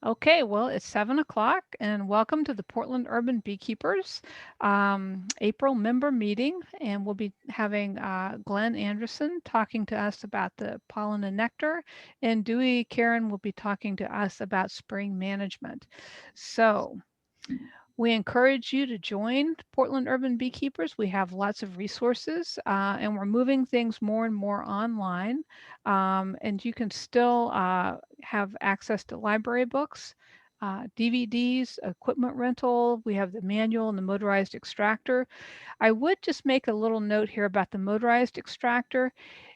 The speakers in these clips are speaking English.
Okay, well, it's 7 o'clock, and welcome to the Portland Urban Beekeepers April member meeting. And we'll be having Glenn Anderson talking to us about the pollen and nectar, and Dewey Karen will be talking to us about spring management. So, we encourage you to join Portland Urban Beekeepers. We have lots of resources and we're moving things more and more online. And you can still have access to library books, DVDs, equipment rental. We have the manual and the motorized extractor. I would just make a little note here about the motorized extractor.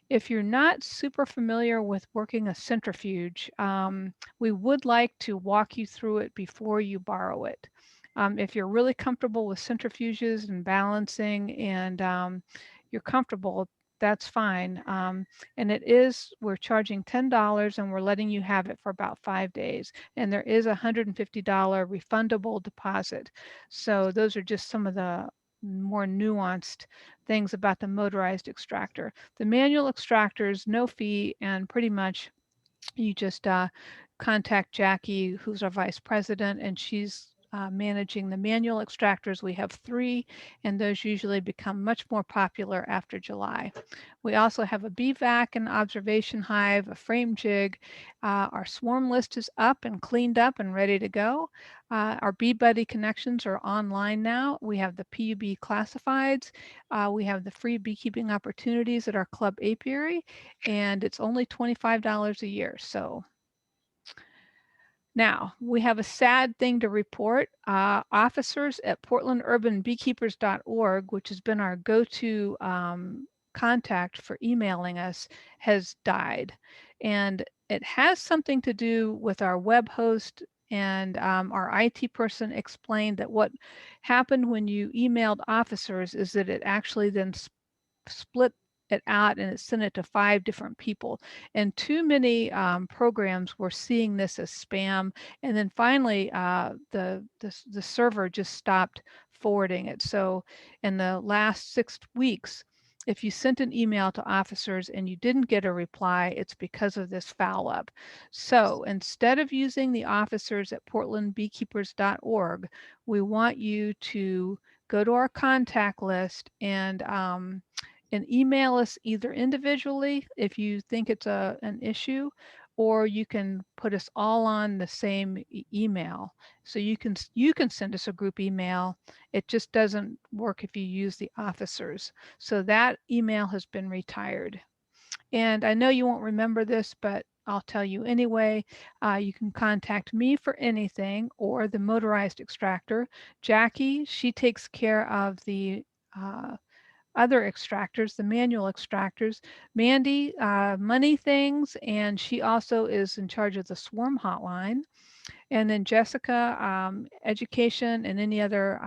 If you're not super familiar with working a centrifuge, we would like to walk you through it before you borrow it. If you're really comfortable with centrifuges and balancing and you're comfortable, that's fine. And we're charging $10 and we're letting you have it for about 5 days. And there is a $150 refundable deposit. So those are just some of the more nuanced things about the motorized extractor. The manual extractors, no fee, and pretty much you just contact Jackie, who's our vice president, and she's managing the manual extractors. We have 3, and those usually become much more popular after July. We also have a bee vac, an observation hive, a frame jig. Our swarm list is up and cleaned up and ready to go. Our Bee Buddy connections are online now. We have the PUB classifieds. We have the free beekeeping opportunities at our club apiary, and it's only $25 a year. So now we have a sad thing to report. Officers at portlandurbanbeekeepers.org, which has been our go-to contact for emailing us, has died. And it has something to do with our web host, and our IT person explained that what happened when you emailed officers is that it actually then split it out and it sent it to 5 different people. And too many programs were seeing this as spam. And then finally, the server just stopped forwarding it. So in the last 6 weeks, if you sent an email to officers and you didn't get a reply, it's because of this foul up. So instead of using the officers at portlandbeekeepers.org, we want you to go to our contact list and email us either individually if you think it's an issue, or you can put us all on the same email. So you can send us a group email. It just doesn't work if you use the officers. So that email has been retired. And I know you won't remember this, but I'll tell you anyway. You can contact me for anything or the motorized extractor. Jackie, she takes care of the other extractors, the manual extractors. Mandy, money things, and she also is in charge of the swarm hotline. And then Jessica, education and any other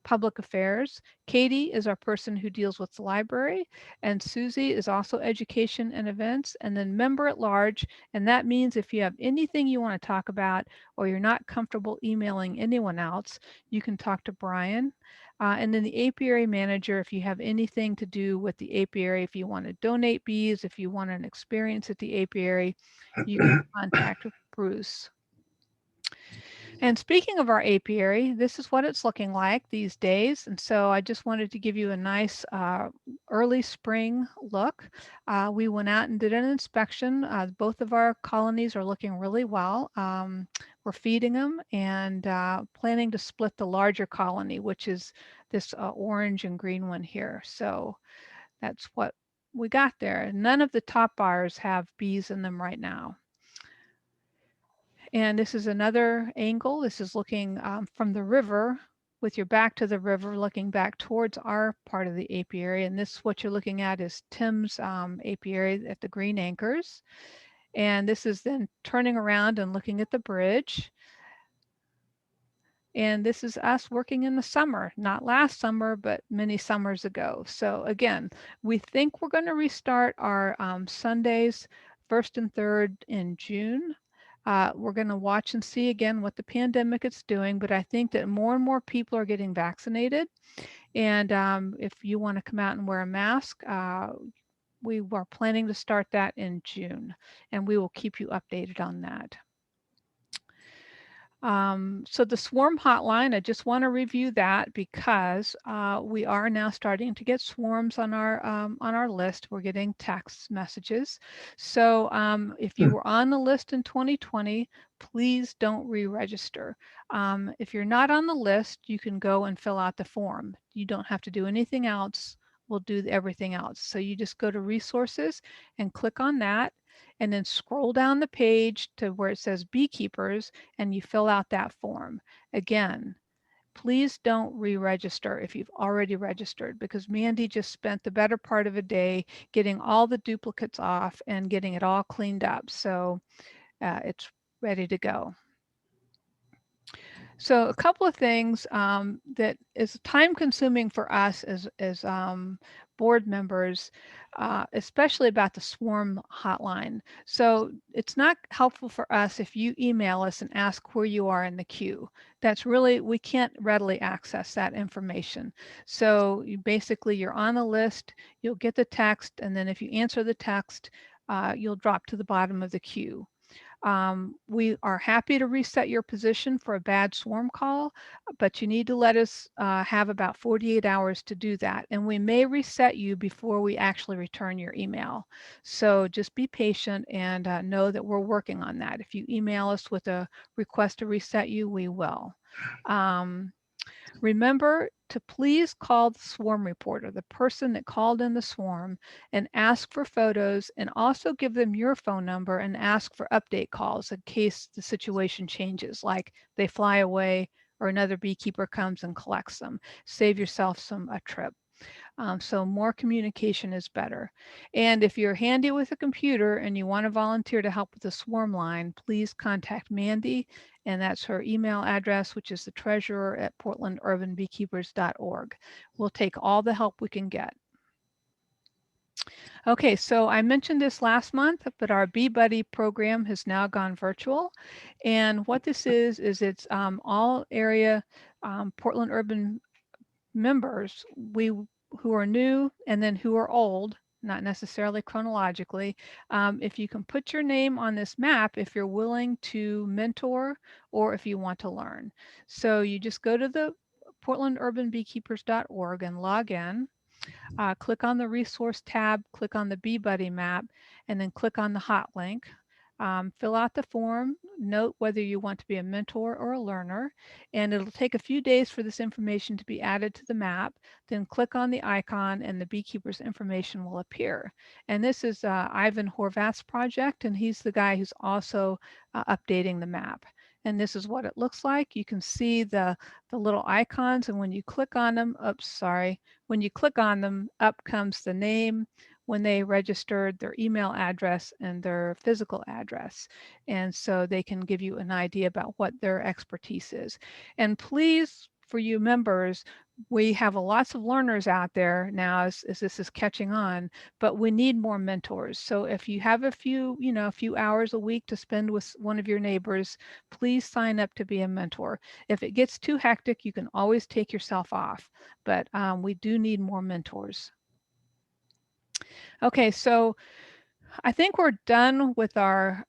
public affairs. Katie is our person who deals with the library, and Susie is also education and events, and then member at large. And that means if you have anything you want to talk about or you're not comfortable emailing anyone else, you can talk to Brian. And then the apiary manager, if you have anything to do with the apiary, if you want to donate bees, if you want an experience at the apiary, you can contact Bruce. And speaking of our apiary, this is what it's looking like these days. And so I just wanted to give you a nice early spring look. We went out and did an inspection. Both of our colonies are looking really well. We're feeding them and planning to split the larger colony, which is this orange and green one here. So that's what we got there. None of the top bars have bees in them right now. And this is another angle. This is looking from the river with your back to the river, looking back towards our part of the apiary. And this, what you're looking at is Tim's apiary at the Green Anchors. And this is then turning around and looking at the bridge. And this is us working in the summer, not last summer, but many summers ago. So again, we think we're going to restart our Sundays, first and third in June. We're going to watch and see again what the pandemic is doing, but I think that more and more people are getting vaccinated. And if you want to come out and wear a mask, we are planning to start that in June, and we will keep you updated on that. So the swarm hotline, I just want to review that because we are now starting to get swarms on our list. We're getting text messages. So if you were on the list in 2020, please don't re-register. If you're not on the list, you can go and fill out the form. You don't have to do anything else. We'll do everything else. So you just go to resources and click on that, and then scroll down the page to where it says beekeepers, and you fill out that form. Again, please don't re-register if you've already registered, because Mandy just spent the better part of a day getting all the duplicates off and getting it all cleaned up. So it's ready to go. So a couple of things that is time consuming for us as board members, especially about the swarm hotline. So it's not helpful for us if you email us and ask where you are in the queue. That's really, we can't readily access that information. So basically you're on the list, you'll get the text, and then if you answer the text, you'll drop to the bottom of the queue. We are happy to reset your position for a bad swarm call, but you need to let us have about 48 hours to do that. And we may reset you before we actually return your email. So just be patient and know that we're working on that. If you email us with a request to reset you, we will. Remember to please call the swarm reporter, the person that called in the swarm, and ask for photos, and also give them your phone number and ask for update calls in case the situation changes, like they fly away or another beekeeper comes and collects them. Save yourself a trip. So more communication is better. And if you're handy with a computer and you want to volunteer to help with the swarm line, please contact Mandy, and that's her email address, which is the treasurer at portlandurbanbeekeepers.org. We'll take all the help we can get. Okay, so I mentioned this last month, but our Bee Buddy program has now gone virtual. And what this is it's all area Portland Urban members who are new and then who are old, not necessarily chronologically. If you can put your name on this map, if you're willing to mentor or if you want to learn. So you just go to the portlandurbanbeekeepers.org and log in. Click on the resource tab, click on the Bee Buddy map, and then click on the hot link. Fill out the form, note whether you want to be a mentor or a learner, and it'll take a few days for this information to be added to the map. Then click on the icon and the beekeeper's information will appear. And this is Ivan Horvath's project, and he's the guy who's also updating the map. And this is what it looks like. You can see the little icons, and when you click on them, when you click on them, up comes the name, when they registered, their email address, and their physical address. And so they can give you an idea about what their expertise is. And please, for you members, we have lots of learners out there now as this is catching on, but we need more mentors. So if you have a few hours a week to spend with one of your neighbors, please sign up to be a mentor. If it gets too hectic, you can always take yourself off, but we do need more mentors. Okay, so I think we're done with our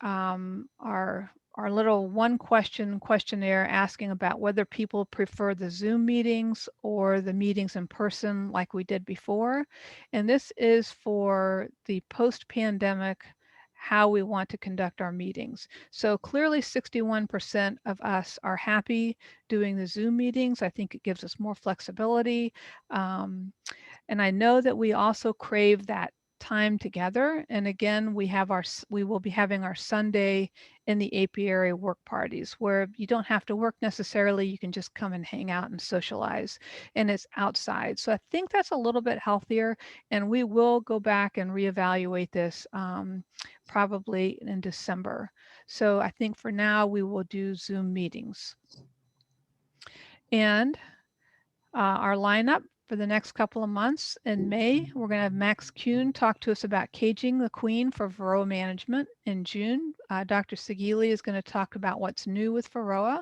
little one question questionnaire asking about whether people prefer the Zoom meetings or the meetings in person like we did before. And this is for the post-pandemic, how we want to conduct our meetings. So clearly 61% of us are happy doing the Zoom meetings. I think it gives us more flexibility. And I know that we also crave that time together. And again, we will be having our Sunday in the apiary work parties where you don't have to work necessarily. You can just come and hang out and socialize, and it's outside. So I think that's a little bit healthier, and we will go back and reevaluate this probably in December. So I think for now we will do Zoom meetings. And our lineup for the next couple of months. In May, we're going to have Max Kuhn talk to us about caging the queen for Varroa management. In June, Dr. Sigili is going to talk about what's new with Varroa.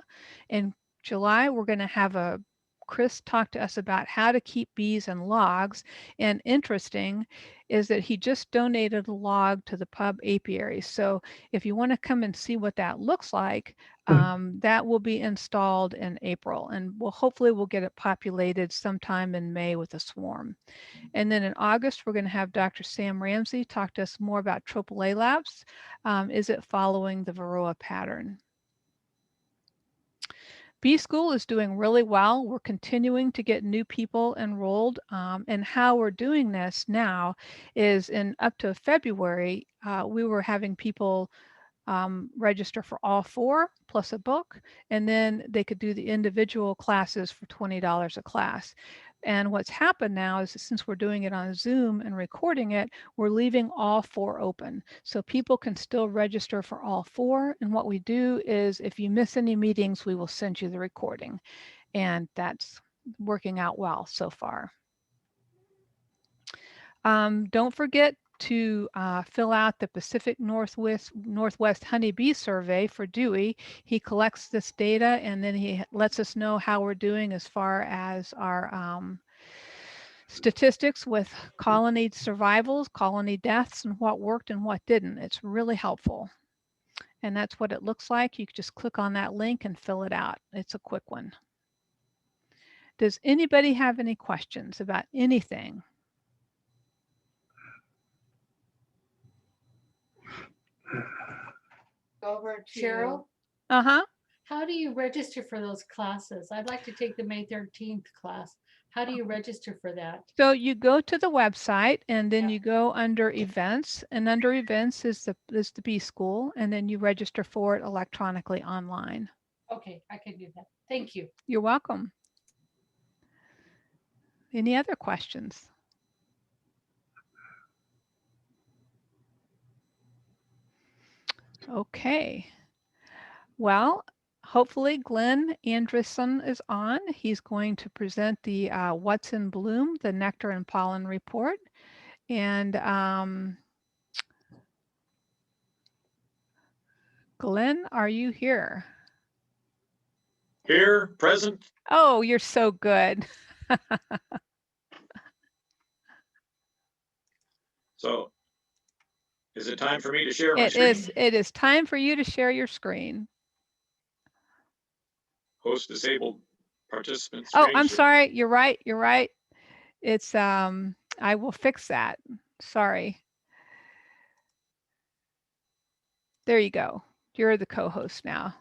In July, we're going to have a Chris talked to us about how to keep bees and logs. And interesting is that he just donated a log to the pub apiary. So if you want to come and see what that looks like, that will be installed in April, and hopefully we'll get it populated sometime in May with a swarm. And then in August, we're going to have Dr. Sam Ramsey talk to us more about Tropale labs. Is it following the Varroa pattern? Bee School is doing really well. We're continuing to get new people enrolled, and how we're doing this now is in up to February, we were having people register for all 4 plus a book, and then they could do the individual classes for $20 a class. And what's happened now is that since we're doing it on Zoom and recording it, we're leaving all 4 open. So people can still register for all 4. And what we do is if you miss any meetings, we will send you the recording. And that's working out well so far. Don't forget to fill out the Pacific Northwest Honeybee Survey for Dewey. He collects this data and then he lets us know how we're doing as far as our statistics with colony survivals, colony deaths, and what worked and what didn't. It's really helpful. And that's what it looks like. You can just click on that link and fill it out. It's a quick one. Does anybody have any questions about anything? Over to Cheryl, how do you register for those classes? I'd like to take the May 13th class. How do you register for that? So you go to the website and then Yeah. you go under events, and under events is the Bee School, and then you register for it electronically online. Okay, I can do that. Thank you. You're welcome. Any other questions? Okay. Well, hopefully Glenn Anderson is on. He's going to present the What's in Bloom, the Nectar and Pollen Report. And Glenn, are you here? Here, present. Oh, you're so good. So, is it time for me to share my screen? It is time for you to share your screen. Host disabled participants. Oh, I'm sorry. You're right. You're right. It's I will fix that. Sorry. There you go. You're the co-host now.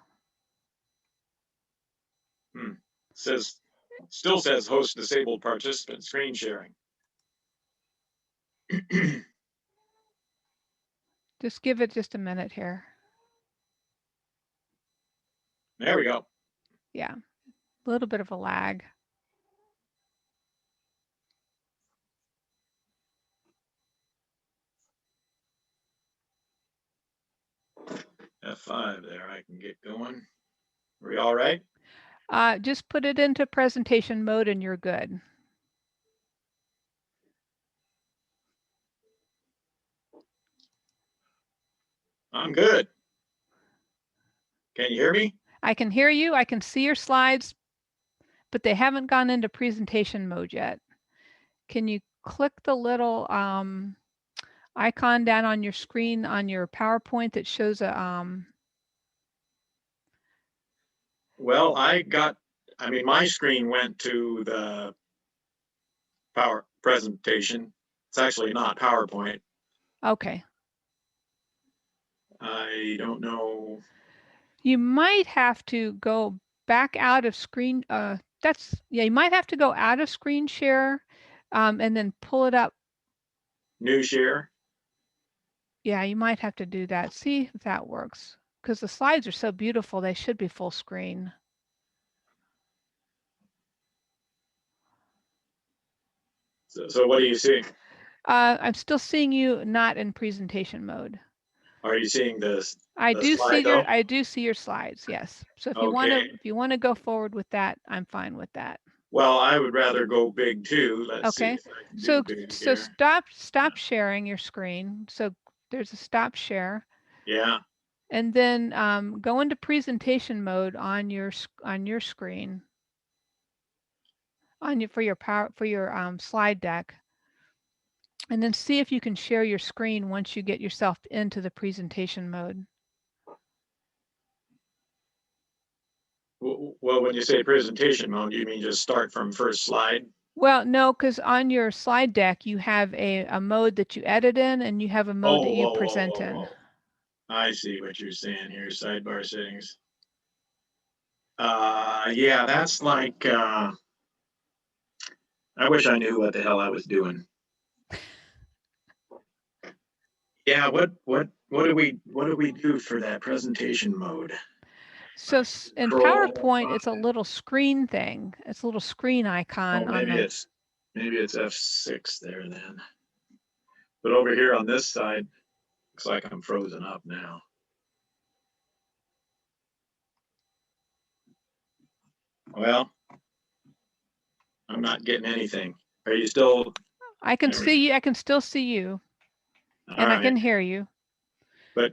Still says host disabled participant screen sharing. Just give it just a minute here. There we go. Yeah, a little bit of a lag. F5 there, I can get going. Are we all right? Just put it into presentation mode and you're good. I'm good. Can you hear me? I can hear you. I can see your slides, but they haven't gone into presentation mode yet. Can you click the little icon down on your screen on your PowerPoint that shows a Well, I mean, my screen went to the power presentation. It's actually not PowerPoint. Okay. I don't know. You might have to go back out of screen. You might have to go out of screen share and then pull it up. New share. Yeah, you might have to do that. See if that works. Because the slides are so beautiful, they should be full screen. So what are you seeing? I'm still seeing you not in presentation mode. Are you seeing this? I do see your slides, yes. So if you want to go forward with that, I'm fine with that. Well, I would rather go big too. Let's see. So stop sharing your screen. So there's a stop share. Yeah. And then go into presentation mode on your screen. on your for your slide deck, and then see if you can share your screen once you get yourself into the presentation mode. Well, when you say presentation mode, you mean just start from first slide? Well, no, because on your slide deck, you have a mode that you edit in, and you have a mode that you present in. I see what you're saying here, sidebar settings. Yeah, that's like, I wish I knew what the hell I was doing. Yeah, what do we do for that presentation mode? So in Control, PowerPoint, it's a little screen thing. It's a little screen icon Oh, on maybe the. it's F6 there then. But over here on this side, looks like I'm frozen up now. Well, I'm not getting anything. Are you still? I can see you. I can still see you, and I can hear you. But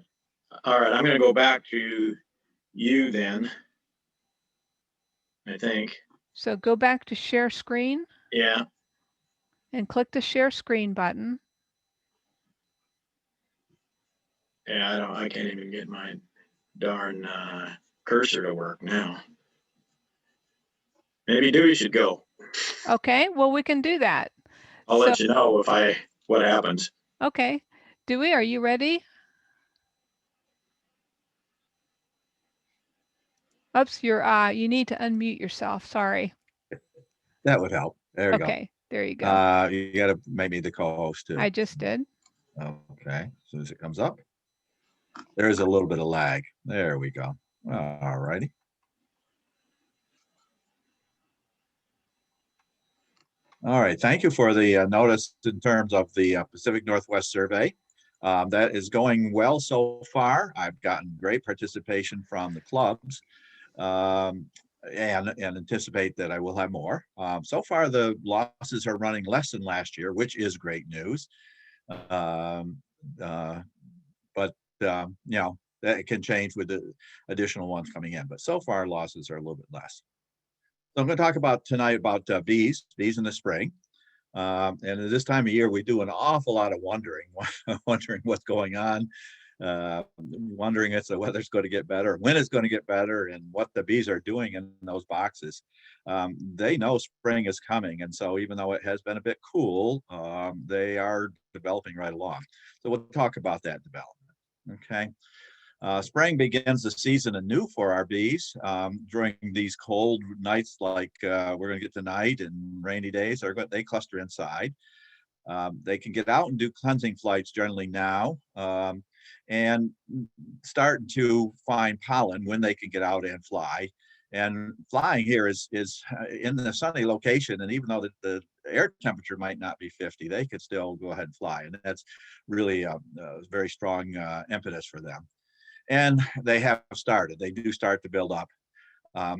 all right, I'm going to go back to you then. I think. So go back to share screen. Yeah. And click the share screen button. Yeah, I can't even get my darn cursor to work now. Maybe Dewey should go. Okay, well, we can do that. I'll let you know what happens. Okay, Dewey, are you ready? Oops, you need to unmute yourself. Sorry. That would help. There we go. Okay, there you go. You got to make me the co-host too. I just did. Okay, as soon as it comes up. There is a little bit of lag. There we go. All righty. All right, thank you for the notice in terms of the Pacific Northwest survey. That is going well so far. I've gotten great participation from the clubs. And anticipate that I will have more. So far, the losses are running less than last year, which is great news. But you know, that can change with the additional ones coming in. But so far, losses are a little bit less. So I'm going to talk about tonight about bees in the spring. And at this time of year, we do an awful lot of wondering what's going on. Wondering if the weather's going to get better, when it's going to get better, and what the bees are doing in those boxes. They know spring is coming, and so even though it has been a bit cool, they are developing right along. So we'll talk about that development. Okay. Spring begins the season anew for our bees during these cold nights like we're going to get tonight, and rainy days. They cluster inside. They can get out and do cleansing flights generally now. And start to find pollen when they can get out and fly. And flying here is in the sunny location, and even though the air temperature might not be 50, they could still go ahead and fly, and that's really a very strong impetus for them. And they have started. They do start to build up.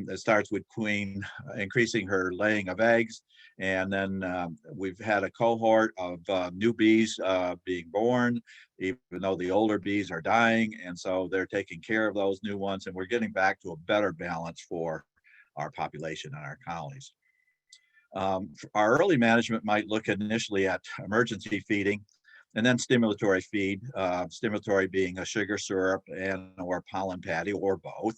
It starts with queen increasing her laying of eggs, and then we've had a cohort of new bees being born, even though the older bees are dying, and so they're taking care of those new ones, and we're getting back to a better balance for our population and our colonies. Our early management might look initially at emergency feeding, and then stimulatory feed, stimulatory being a sugar syrup and or pollen patty or both.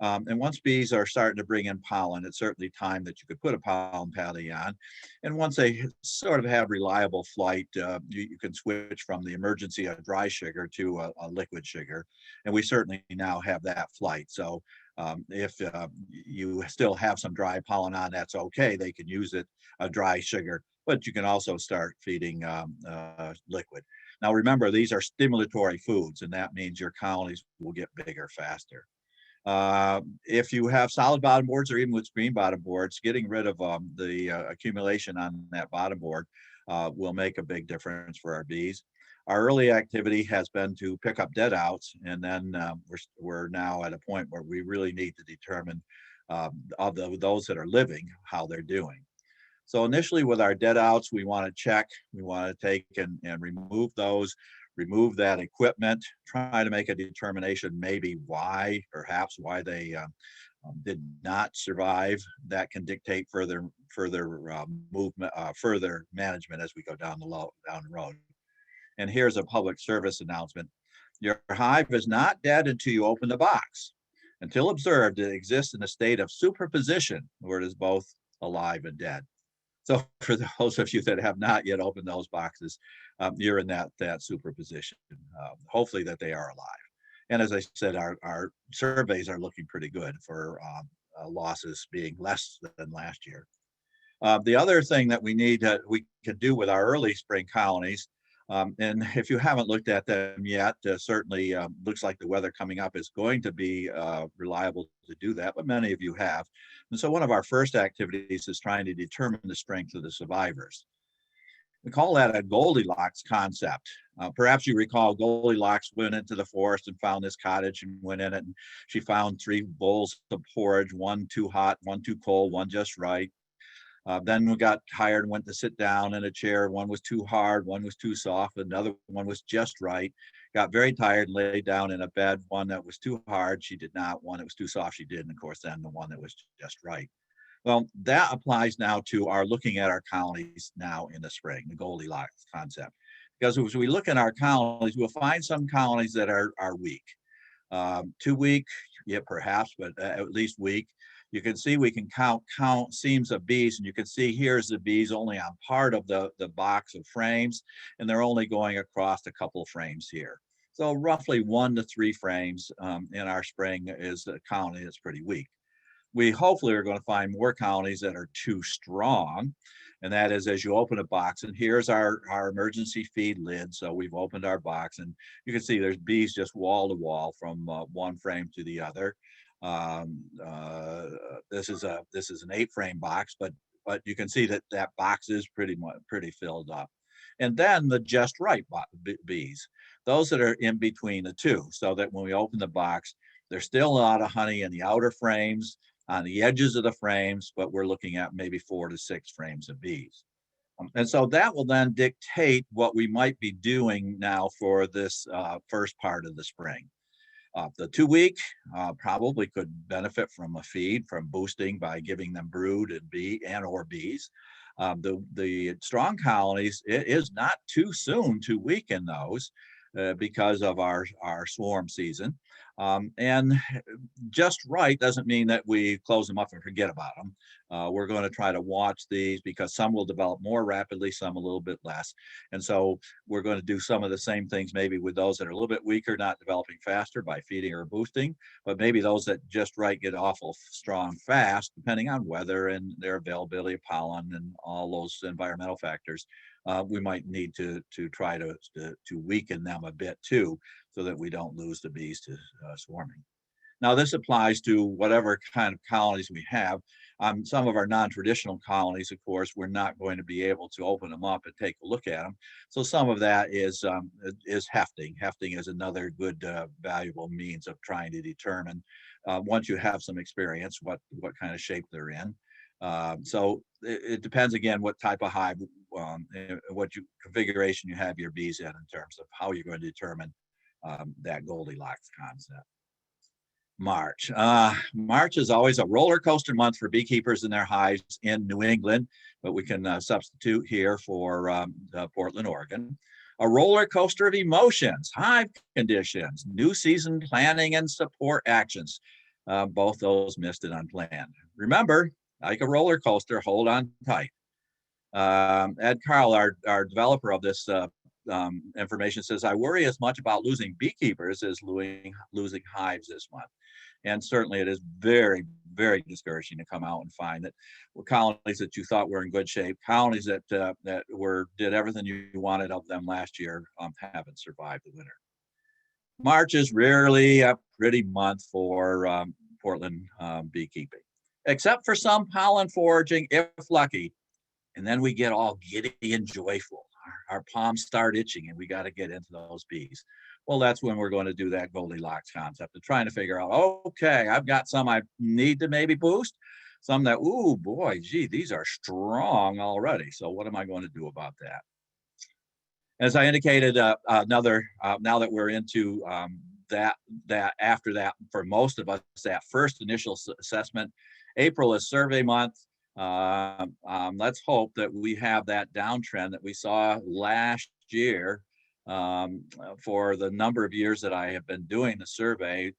And once bees are starting to bring in pollen, it's certainly time that you could put a pollen patty on. And once they sort of have reliable flight, you can switch from the emergency dry sugar to a liquid sugar. And we certainly now have that flight. So if you still have some dry pollen on, that's okay. They can use it, a dry sugar, but you can also start feeding liquid. Now, remember, these are stimulatory foods, and that means your colonies will get bigger faster. If you have solid bottom boards or even with screen bottom boards, getting rid of the accumulation on that bottom board will make a big difference for our bees. Our early activity has been to pick up dead outs, and then we're now at a point where we really need to determine of those that are living, how they're doing. So initially with our dead outs, we want to check, we want to take and remove those remove that equipment, try to make a determination maybe why, perhaps why they did not survive. That can dictate further movement, further management as we go down the road. And here's a public service announcement. Your hive is not dead until you open the box. Until observed, it exists in a state of superposition where it is both alive and dead. So for those of you that have not yet opened those boxes, you're in that superposition. Hopefully that they are alive. And as I said, our surveys are looking pretty good for losses being less than last year. The other thing that we can do with our early spring colonies, and if you haven't looked at them yet, certainly looks like the weather coming up is going to be reliable to do that, but many of you have. And so one of our first activities is trying to determine the strength of the survivors. We call that a Goldilocks concept. Perhaps you recall Goldilocks went into the forest and found this cottage and went in it, and she found 3 bowls of porridge, one too hot, one too cold, one just right. Then we got tired and went to sit down in a chair. One was too hard, one was too soft, another one was just right. Got very tired and laid down in a bed. One that was too hard, she did not. One that was too soft, she did. And of course, then the one that was just right. Well, that applies now to our looking at our colonies now in the spring, the Goldilocks concept. Because as we look at our colonies, we'll find some colonies that are weak. Too weak, yeah, perhaps, but at least weak. You can see we can count seams of bees, and you can see here's the bees only on part of the box of frames, and they're only going across a couple of frames here. So roughly 1 to 3 frames in our spring is a colony that's pretty weak. We hopefully are going to find more colonies that are too strong, and that is as you open a box, and here's our emergency feed lid. So we've opened our box, and you can see there's bees just wall to wall from one frame to the other. This is an 8-frame box, but you can see that box is pretty filled up. And then the just right bees, those that are in between the two, so that when we open the box, there's still a lot of honey in the outer frames, on the edges of the frames, but we're looking at maybe 4 to 6 frames of bees. And so that will then dictate what we might be doing now for this first part of the spring. The 2 week probably could benefit from a feed, from boosting by giving them brood and or bees. The strong colonies, it is not too soon to weaken those because of our swarm season. And just right doesn't mean that we close them up and forget about them. We're going to try to watch these because some will develop more rapidly, some a little bit less. And so we're going to do some of the same things maybe with those that are a little bit weaker, not developing faster by feeding or boosting, but maybe those that just right get awful strong fast, depending on weather and their availability of pollen and all those environmental factors. We might need to try to weaken them a bit too, so that we don't lose the bees to swarming. Now, this applies to whatever kind of colonies we have. Some of our non-traditional colonies, of course, we're not going to be able to open them up and take a look at them. So some of that is hefting. Hefting is another good, valuable means of trying to determine, once you have some experience, what kind of shape they're in. So it depends, again, what type of hive, what configuration you have your bees in terms of how you're going to determine that Goldilocks concept. March. March is always a roller coaster month for beekeepers in their hives in New England, but we can substitute here for Portland, Oregon. A roller coaster of emotions, hive conditions, new season planning and support actions. Both those missed and unplanned. Remember, like a roller coaster, hold on tight. Ed Carl, our developer of this information, says, I worry as much about losing beekeepers as losing hives this month. And certainly it is very, very discouraging to come out and find that colonies that you thought were in good shape, colonies that did everything you wanted of them last year, haven't survived the winter. March is rarely a pretty month for Portland beekeeping, except for some pollen foraging, if lucky. And then we get all giddy and joyful. Our palms start itching and we got to get into those bees. Well, that's when we're going to do that Goldilocks concept of trying to figure out, okay, I've got some I need to maybe boost, some that, ooh, boy, gee, these are strong already. So what am I going to do about that? As I indicated, now that we're into that after that, for most of us, that first initial assessment, April is survey month. Let's hope that we have that downtrend that we saw last year. For the number of years that I have been doing the survey,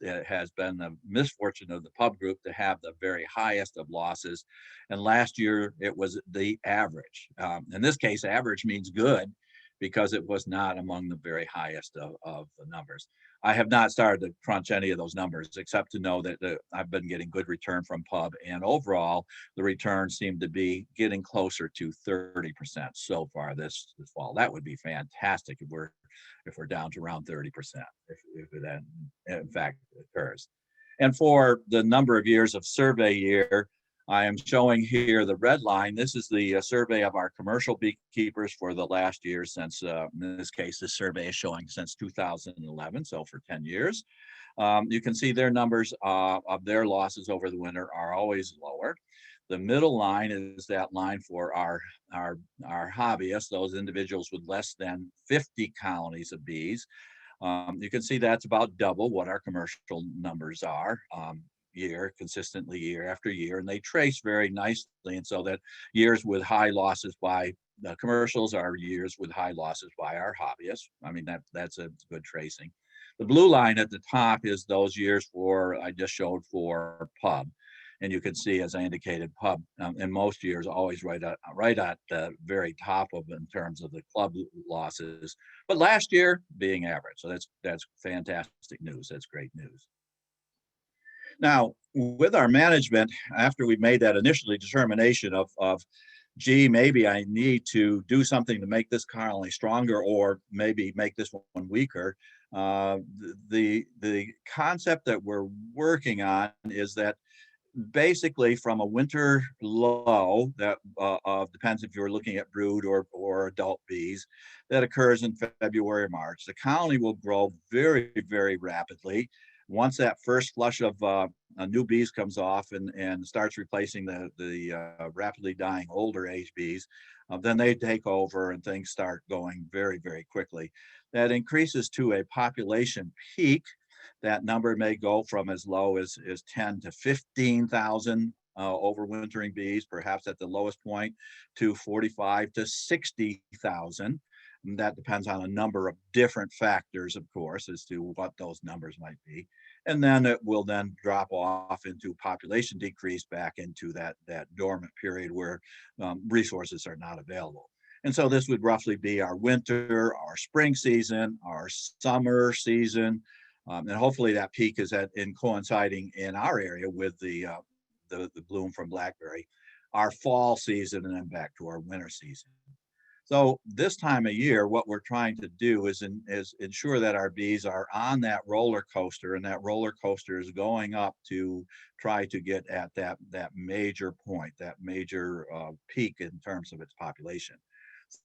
it has been the misfortune of the pub group to have the very highest of losses. And last year it was the average. In this case, average means good because it was not among the very highest of the numbers. I have not started to crunch any of those numbers except to know that I've been getting good return from pub, and overall the returns seem to be getting closer to 30% so far this fall. That would be fantastic if we're down to around 30%, if that in fact occurs. And for the number of years of survey year, I am showing here the red line. This is the survey of our commercial beekeepers for the last year since, in this case, this survey is showing since 2011, so for 10 years. You can see their numbers of their losses over the winter are always lower. The middle line is that line for our hobbyists, those individuals with less than 50 colonies of bees. You can see that's about double what our commercial numbers are. Consistently year after year, and they trace very nicely. And so that years with high losses by the commercials are years with high losses by our hobbyists. I mean, that's a good tracing. The blue line at the top is those years I just showed for pub. And you can see, as I indicated, pub in most years always right at the very top of in terms of the club losses. But last year being average. So that's fantastic news. That's great news. Now, with our management, after we made that initially determination of, gee, maybe I need to do something to make this colony stronger, or maybe make this one weaker, the concept that we're working on is that basically from a winter low that depends if you're looking at brood or adult bees, that occurs in February or March, the colony will grow very, very rapidly. Once that first flush of new bees comes off and starts replacing the rapidly dying older age bees, then they take over and things start going very, very quickly. That increases to a population peak. That number may go from as low as 10 to 15,000 overwintering bees, perhaps at the lowest point, to 45 to 60,000. And that depends on a number of different factors, of course, as to what those numbers might be. And then it will then drop off into population decrease back into that dormant period where resources are not available. And so this would roughly be our winter, our spring season, our summer season. And hopefully that peak is in coinciding in our area with the bloom from blackberry, our fall season, and then back to our winter season. So this time of year, what we're trying to do is ensure that our bees are on that roller coaster, and that roller coaster is going up to try to get at that major point, that major peak in terms of its population.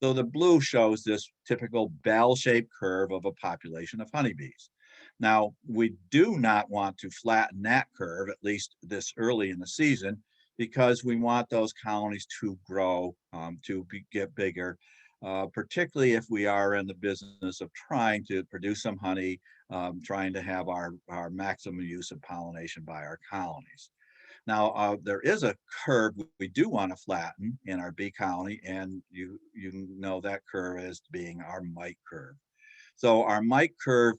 So the blue shows this typical bell-shaped curve of a population of honeybees. Now, we do not want to flatten that curve, at least this early in the season, because we want those colonies to grow, get bigger, particularly if we are in the business of trying to produce some honey, trying to have our maximum use of pollination by our colonies. Now, there is a curve we do want to flatten in our bee colony, and you know that curve as being our mite curve. So our mite curve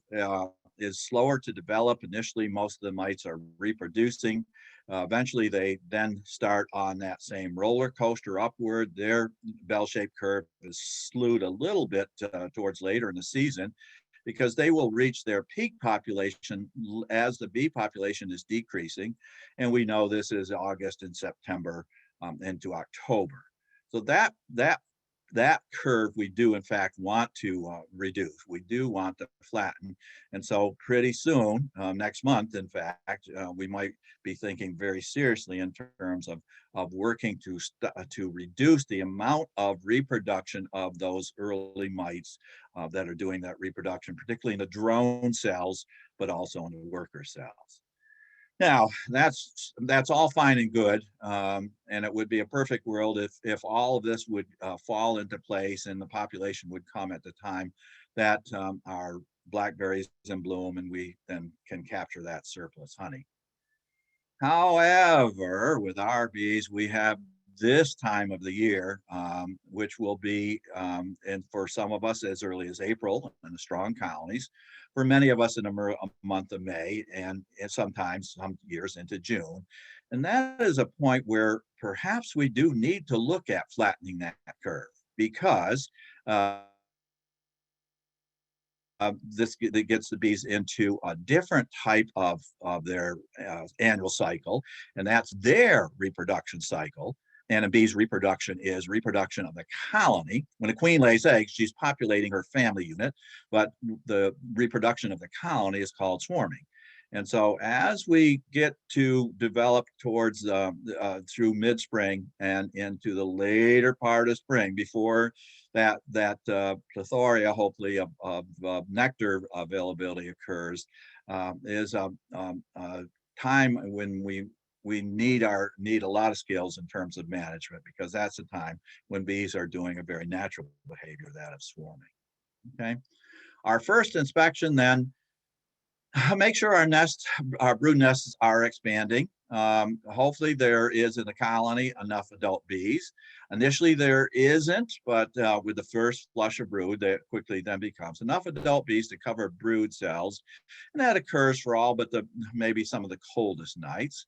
is slower to develop. Initially, most of the mites are reproducing. Eventually, they then start on that same roller coaster upward. Their bell-shaped curve is slewed a little bit towards later in the season, because they will reach their peak population as the bee population is decreasing. And we know this is August and September into October. So that curve we do in fact want to reduce. We do want to flatten. And so pretty soon, next month, in fact, we might be thinking very seriously in terms of working to reduce the amount of reproduction of those early mites that are doing that reproduction, particularly in the drone cells, but also in the worker cells. Now, that's all fine and good, and it would be a perfect world if all of this would fall into place and the population would come at the time that our blackberries in bloom, and we then can capture that surplus honey. However, with our bees, we have this time of the year, which will be, and for some of us as early as April in the strong colonies, for many of us in a month of May, and sometimes some years into June. And that is a point where perhaps we do need to look at flattening that curve because that gets the bees into a different type of their annual cycle, and that's their reproduction cycle. And a bee's reproduction is reproduction of the colony. When a queen lays eggs, she's populating her family unit, but the reproduction of the colony is called swarming. And so as we get to develop towards through mid-spring and into the later part of spring, before that plethora, hopefully, of nectar availability occurs, is a time when we need a lot of skills in terms of management, because that's a time when bees are doing a very natural behavior, that of swarming. Okay, our first inspection then, make sure our brood nests are expanding. Hopefully there is in the colony enough adult bees. Initially there isn't, but with the first flush of brood, that quickly then becomes enough adult bees to cover brood cells. And that occurs for all but maybe some of the coldest nights.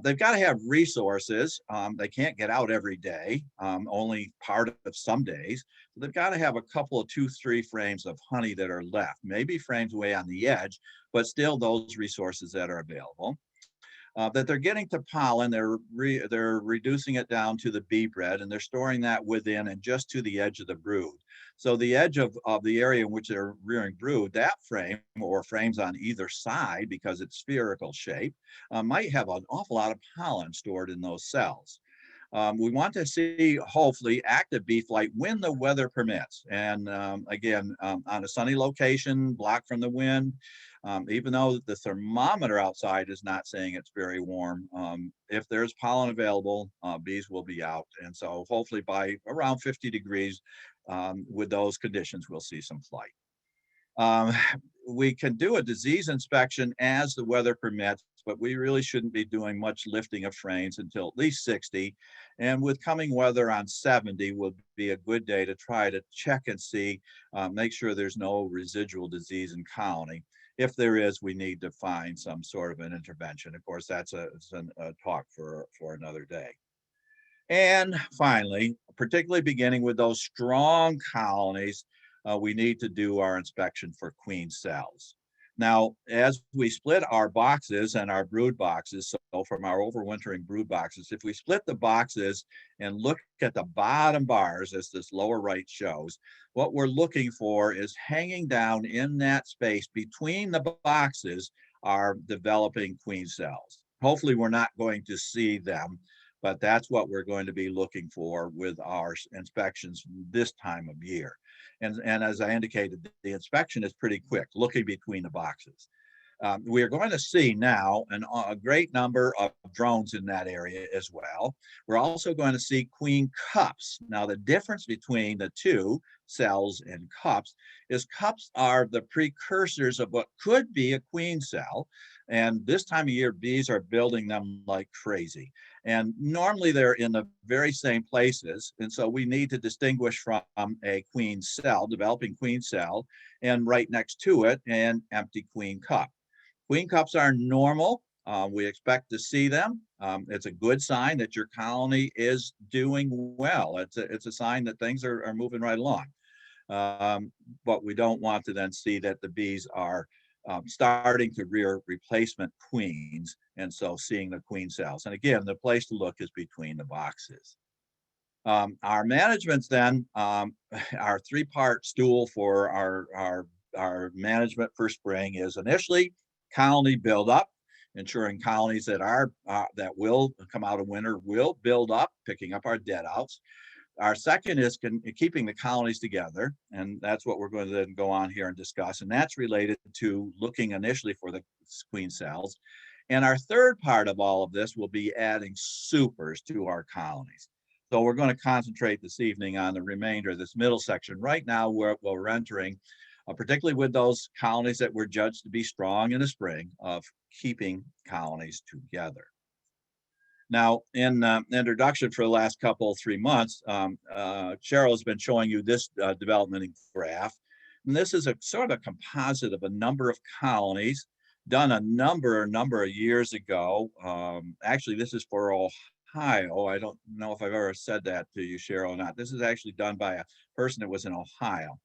They've got to have resources. They can't get out every day, only part of some days. So they've got to have a couple of 2-3 frames of honey that are left, maybe frames way on the edge, but still those resources that are available. That they're getting to pollen, they're reducing it down to the bee bread, and they're storing that within and just to the edge of the brood. So the edge of the area in which they're rearing brood, that frame or frames on either side, because it's spherical shape, might have an awful lot of pollen stored in those cells. We want to see, hopefully, active bee flight when the weather permits. And again, on a sunny location, blocked from the wind, even though the thermometer outside is not saying it's very warm, if there's pollen available, bees will be out. And so hopefully by around 50 degrees, with those conditions, we'll see some flight. We can do a disease inspection as the weather permits, but we really shouldn't be doing much lifting of frames until at least 60. And with coming weather on 70 will be a good day to try to check and see, make sure there's no residual disease in colony. If there is, we need to find some sort of an intervention. Of course, that's a talk for another day. And finally, particularly beginning with those strong colonies, we need to do our inspection for queen cells. Now, as we split our boxes and our brood boxes, so from our overwintering brood boxes, if we split the boxes and look at the bottom bars, as this lower right shows, what we're looking for is hanging down in that space between the boxes are developing queen cells. Hopefully, we're not going to see them, but that's what we're going to be looking for with our inspections this time of year. And as I indicated, the inspection is pretty quick, looking between the boxes. We are going to see now a great number of drones in that area as well. We're also going to see queen cups. Now, the difference between the two, cells and cups, is cups are the precursors of what could be a queen cell. And this time of year, bees are building them like crazy. And normally they're in the very same places. And so we need to distinguish from a queen cell, developing queen cell, and right next to it, an empty queen cup. Queen cups are normal. We expect to see them. It's a good sign that your colony is doing well. It's a sign that things are moving right along. But we don't want to then see that the bees are starting to rear replacement queens, and so seeing the queen cells. And again, the place to look is between the boxes. Our managements then, our 3-part stool for our management for spring is initially colony buildup, ensuring colonies that will come out of winter will build up, picking up our dead outs. Our second is keeping the colonies together, and that's what we're going to then go on here and discuss, and that's related to looking initially for the queen cells. And our third part of all of this will be adding supers to our colonies. So we're going to concentrate this evening on the remainder of this middle section. Right now, we're entering, particularly with those colonies that were judged to be strong in the spring, of keeping colonies together. Now, in introduction for the last 3 months, Cheryl has been showing you this development graph. And this is a sort of a composite of a number of colonies done a number of years ago. Actually, this is for Ohio. I don't know if I've ever said that to you, Cheryl, or not. This is actually done by a person that was in Ohio.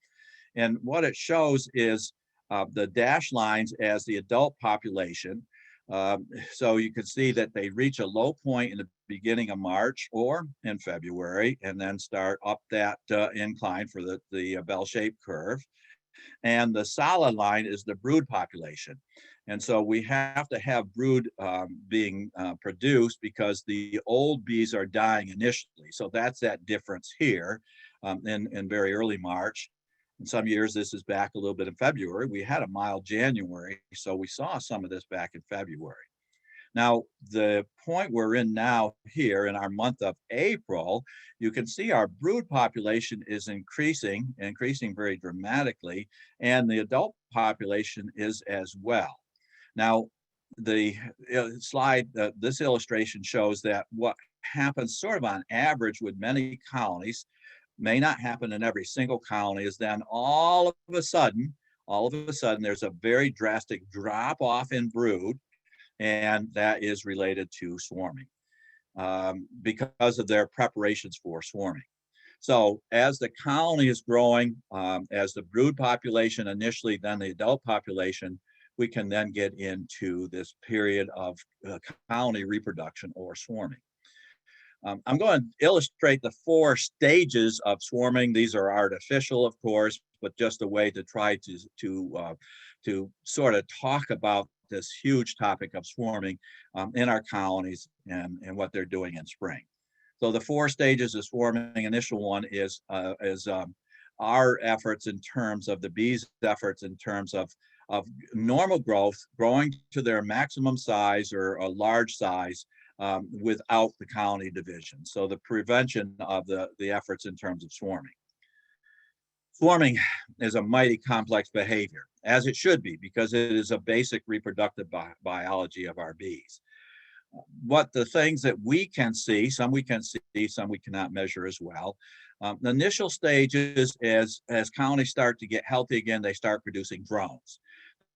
And what it shows is the dashed lines as the adult population. So you can see that they reach a low point in the beginning of March or in February, and then start up that incline for the bell-shaped curve. And the solid line is the brood population. And so we have to have brood being produced because the old bees are dying initially. So that's that difference here in very early March. In some years, this is back a little bit in February. We had a mild January, so we saw some of this back in February. Now, the point we're in now here in our month of April, you can see our brood population is increasing very dramatically, and the adult population is as well. Now, the slide, this illustration shows that what happens sort of on average with many colonies, may not happen in every single colony, is then all of a sudden, there's a very drastic drop off in brood, and that is related to swarming because of their preparations for swarming. So as the colony is growing, as the brood population initially, then the adult population, we can then get into this period of colony reproduction or swarming. I'm going to illustrate the 4 stages of swarming. These are artificial, of course, but just a way to try to sort of talk about this huge topic of swarming in our colonies and what they're doing in spring. So the 4 stages of swarming. Initial one is our efforts in terms of the bees' efforts in terms of normal growth, growing to their maximum size or a large size without the colony division. So the prevention of the efforts in terms of swarming. Swarming is a mighty complex behavior, as it should be, because it is a basic reproductive biology of our bees. What the things that we can see, some we can see, some we cannot measure as well. The initial stages, as colonies start to get healthy again, they start producing drones.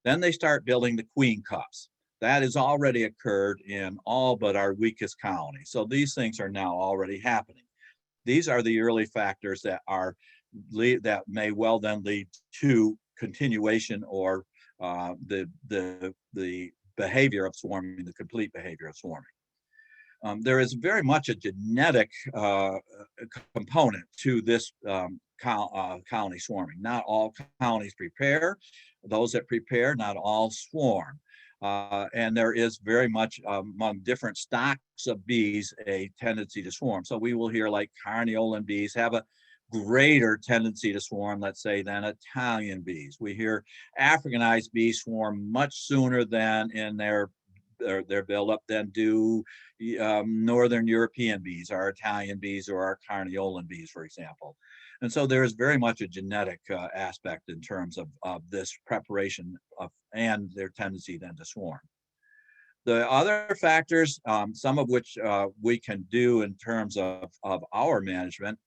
Then they start building the queen cups. That has already occurred in all but our weakest colonies. So these things are now already happening. These are the early factors that may well then lead to continuation or the behavior of swarming, the complete behavior of swarming. There is very much a genetic component to this colony swarming. Not all colonies prepare. Those that prepare, not all swarm. And there is very much among different stocks of bees a tendency to swarm. So we will hear like Carniolan bees have a greater tendency to swarm, let's say, than Italian bees. We hear Africanized bees swarm much sooner than in their buildup than do Northern European bees, our Italian bees or our Carniolan bees, for example. And so there is very much a genetic aspect in terms of this preparation and their tendency then to swarm. The other factors, some of which we can do in terms of our management,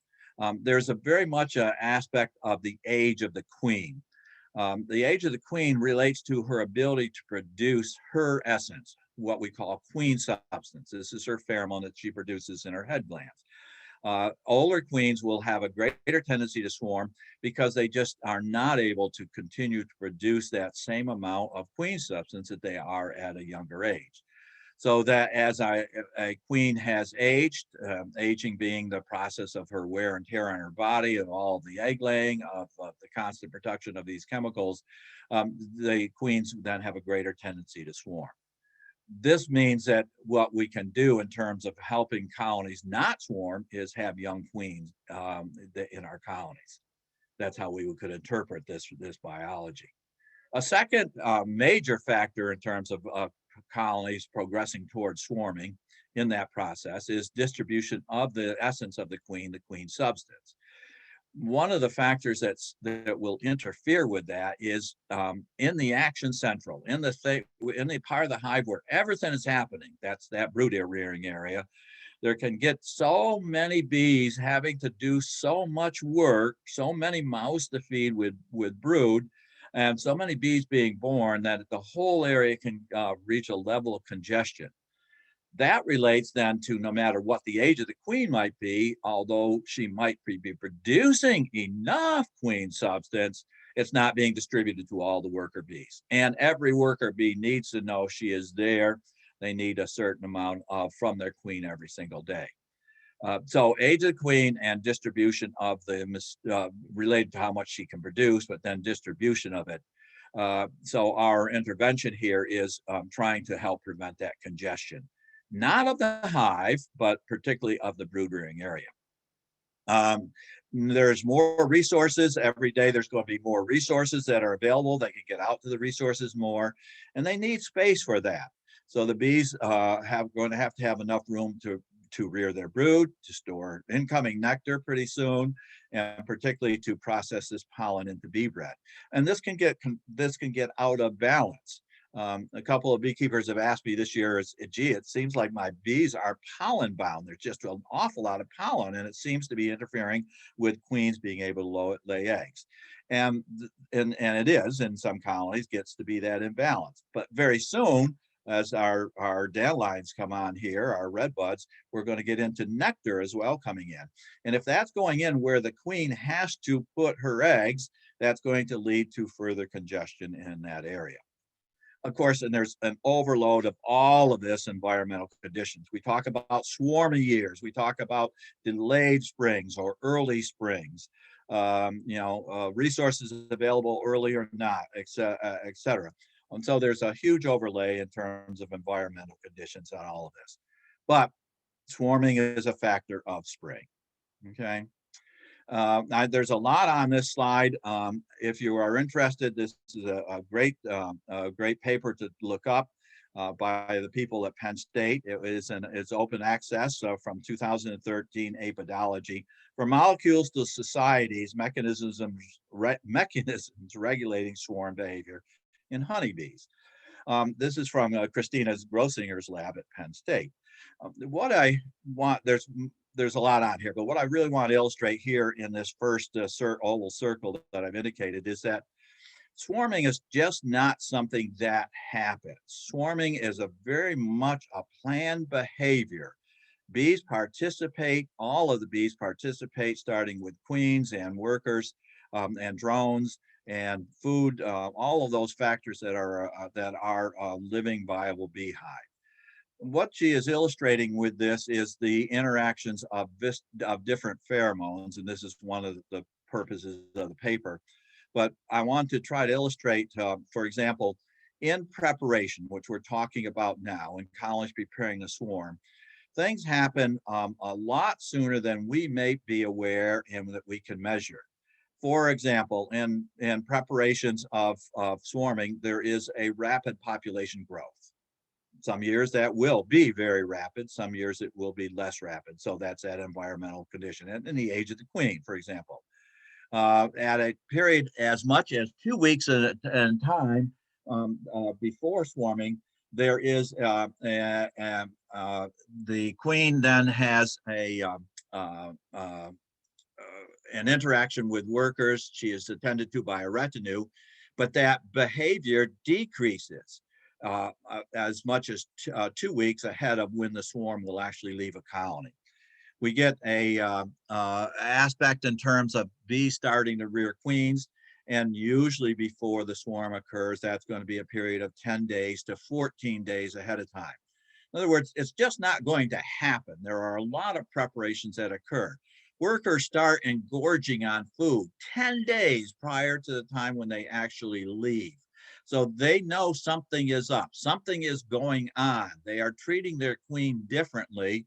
there's a very much an aspect of the age of the queen. The age of the queen relates to her ability to produce her essence, what we call queen substance. This is her pheromone that she produces in her head glands. Older queens will have a greater tendency to swarm because they just are not able to continue to produce that same amount of queen substance that they are at a younger age. So that as a queen has aged, aging being the process of her wear and tear on her body, of all the egg laying, of the constant production of these chemicals, the queens then have a greater tendency to swarm. This means that what we can do in terms of helping colonies not swarm is have young queens in our colonies. That's how we could interpret this biology. A second major factor in terms of colonies progressing towards swarming in that process is distribution of the essence of the queen substance. One of the factors that will interfere with that is in the action central, in the part of the hive where everything is happening. That's that brood rearing area. There can get so many bees having to do so much work, so many mouths to feed with brood, and so many bees being born that the whole area can reach a level of congestion. That relates then to no matter what the age of the queen might be, although she might be producing enough queen substance, it's not being distributed to all the worker bees. And every worker bee needs to know she is there. They need a certain amount from their queen every single day. So age of the queen and distribution of the related to how much she can produce, but then distribution of it. So our intervention here is trying to help prevent that congestion, not of the hive, but particularly of the brood rearing area. There's more resources every day. There's going to be more resources that are available. They can get out to the resources more, and they need space for that. So the bees going to have enough room to rear their brood, to store incoming nectar pretty soon, and particularly to process this pollen into bee bread. And this can get out of balance. A couple of beekeepers have asked me this year, gee, it seems like my bees are pollen bound. There's just an awful lot of pollen, and it seems to be interfering with queens being able to lay eggs. And it is, in some colonies, gets to be that imbalance. But very soon, as our dandelions come on here, our red buds, we're going to get into nectar as well coming in. And if that's going in where the queen has to put her eggs, that's going to lead to further congestion in that area. Of course, and there's an overload of all of this environmental conditions. We talk about swarming years. We talk about delayed springs or early springs, resources available early or not, et cetera. And so there's a huge overlay in terms of environmental conditions on all of this. But swarming is a factor of spring, okay? There's a lot on this slide. If you are interested, this is a great paper to look up by the people at Penn State. It's open access from 2013 Apidology for molecules to societies, mechanisms regulating swarm behavior in honeybees. This is from Christina Grossinger's lab at Penn State. What I want, there's a lot on here, but what I really want to illustrate here in this first oval circle that I've indicated is that swarming is just not something that happens. Swarming is a very much a planned behavior. Bees participate, all of the bees participate, starting with queens and workers and drones and food, all of those factors that are a living, viable beehive. What she is illustrating with this is the interactions of different pheromones, and this is one of the purposes of the paper. But I want to try to illustrate, for example, in preparation, which we're talking about now, in colonies preparing the swarm, things happen a lot sooner than we may be aware and that we can measure. For example, in preparations of swarming, there is a rapid population growth. Some years that will be very rapid, some years it will be less rapid. So that's that environmental condition. And in the age of the queen, for example, at a period as much as 2 weeks at a time before swarming, there is the queen then has an interaction with workers. She is attended to by a retinue, but that behavior decreases as much as 2 weeks ahead of when the swarm will actually leave a colony. We get a aspect in terms of bees starting to rear queens, and usually before the swarm occurs, that's going to be a period of 10 days to 14 days ahead of time. In other words, it's just not going to happen. There are a lot of preparations that occur. Workers start engorging on food 10 days prior to the time when they actually leave. So they know something is up, something is going on. They are treating their queen differently.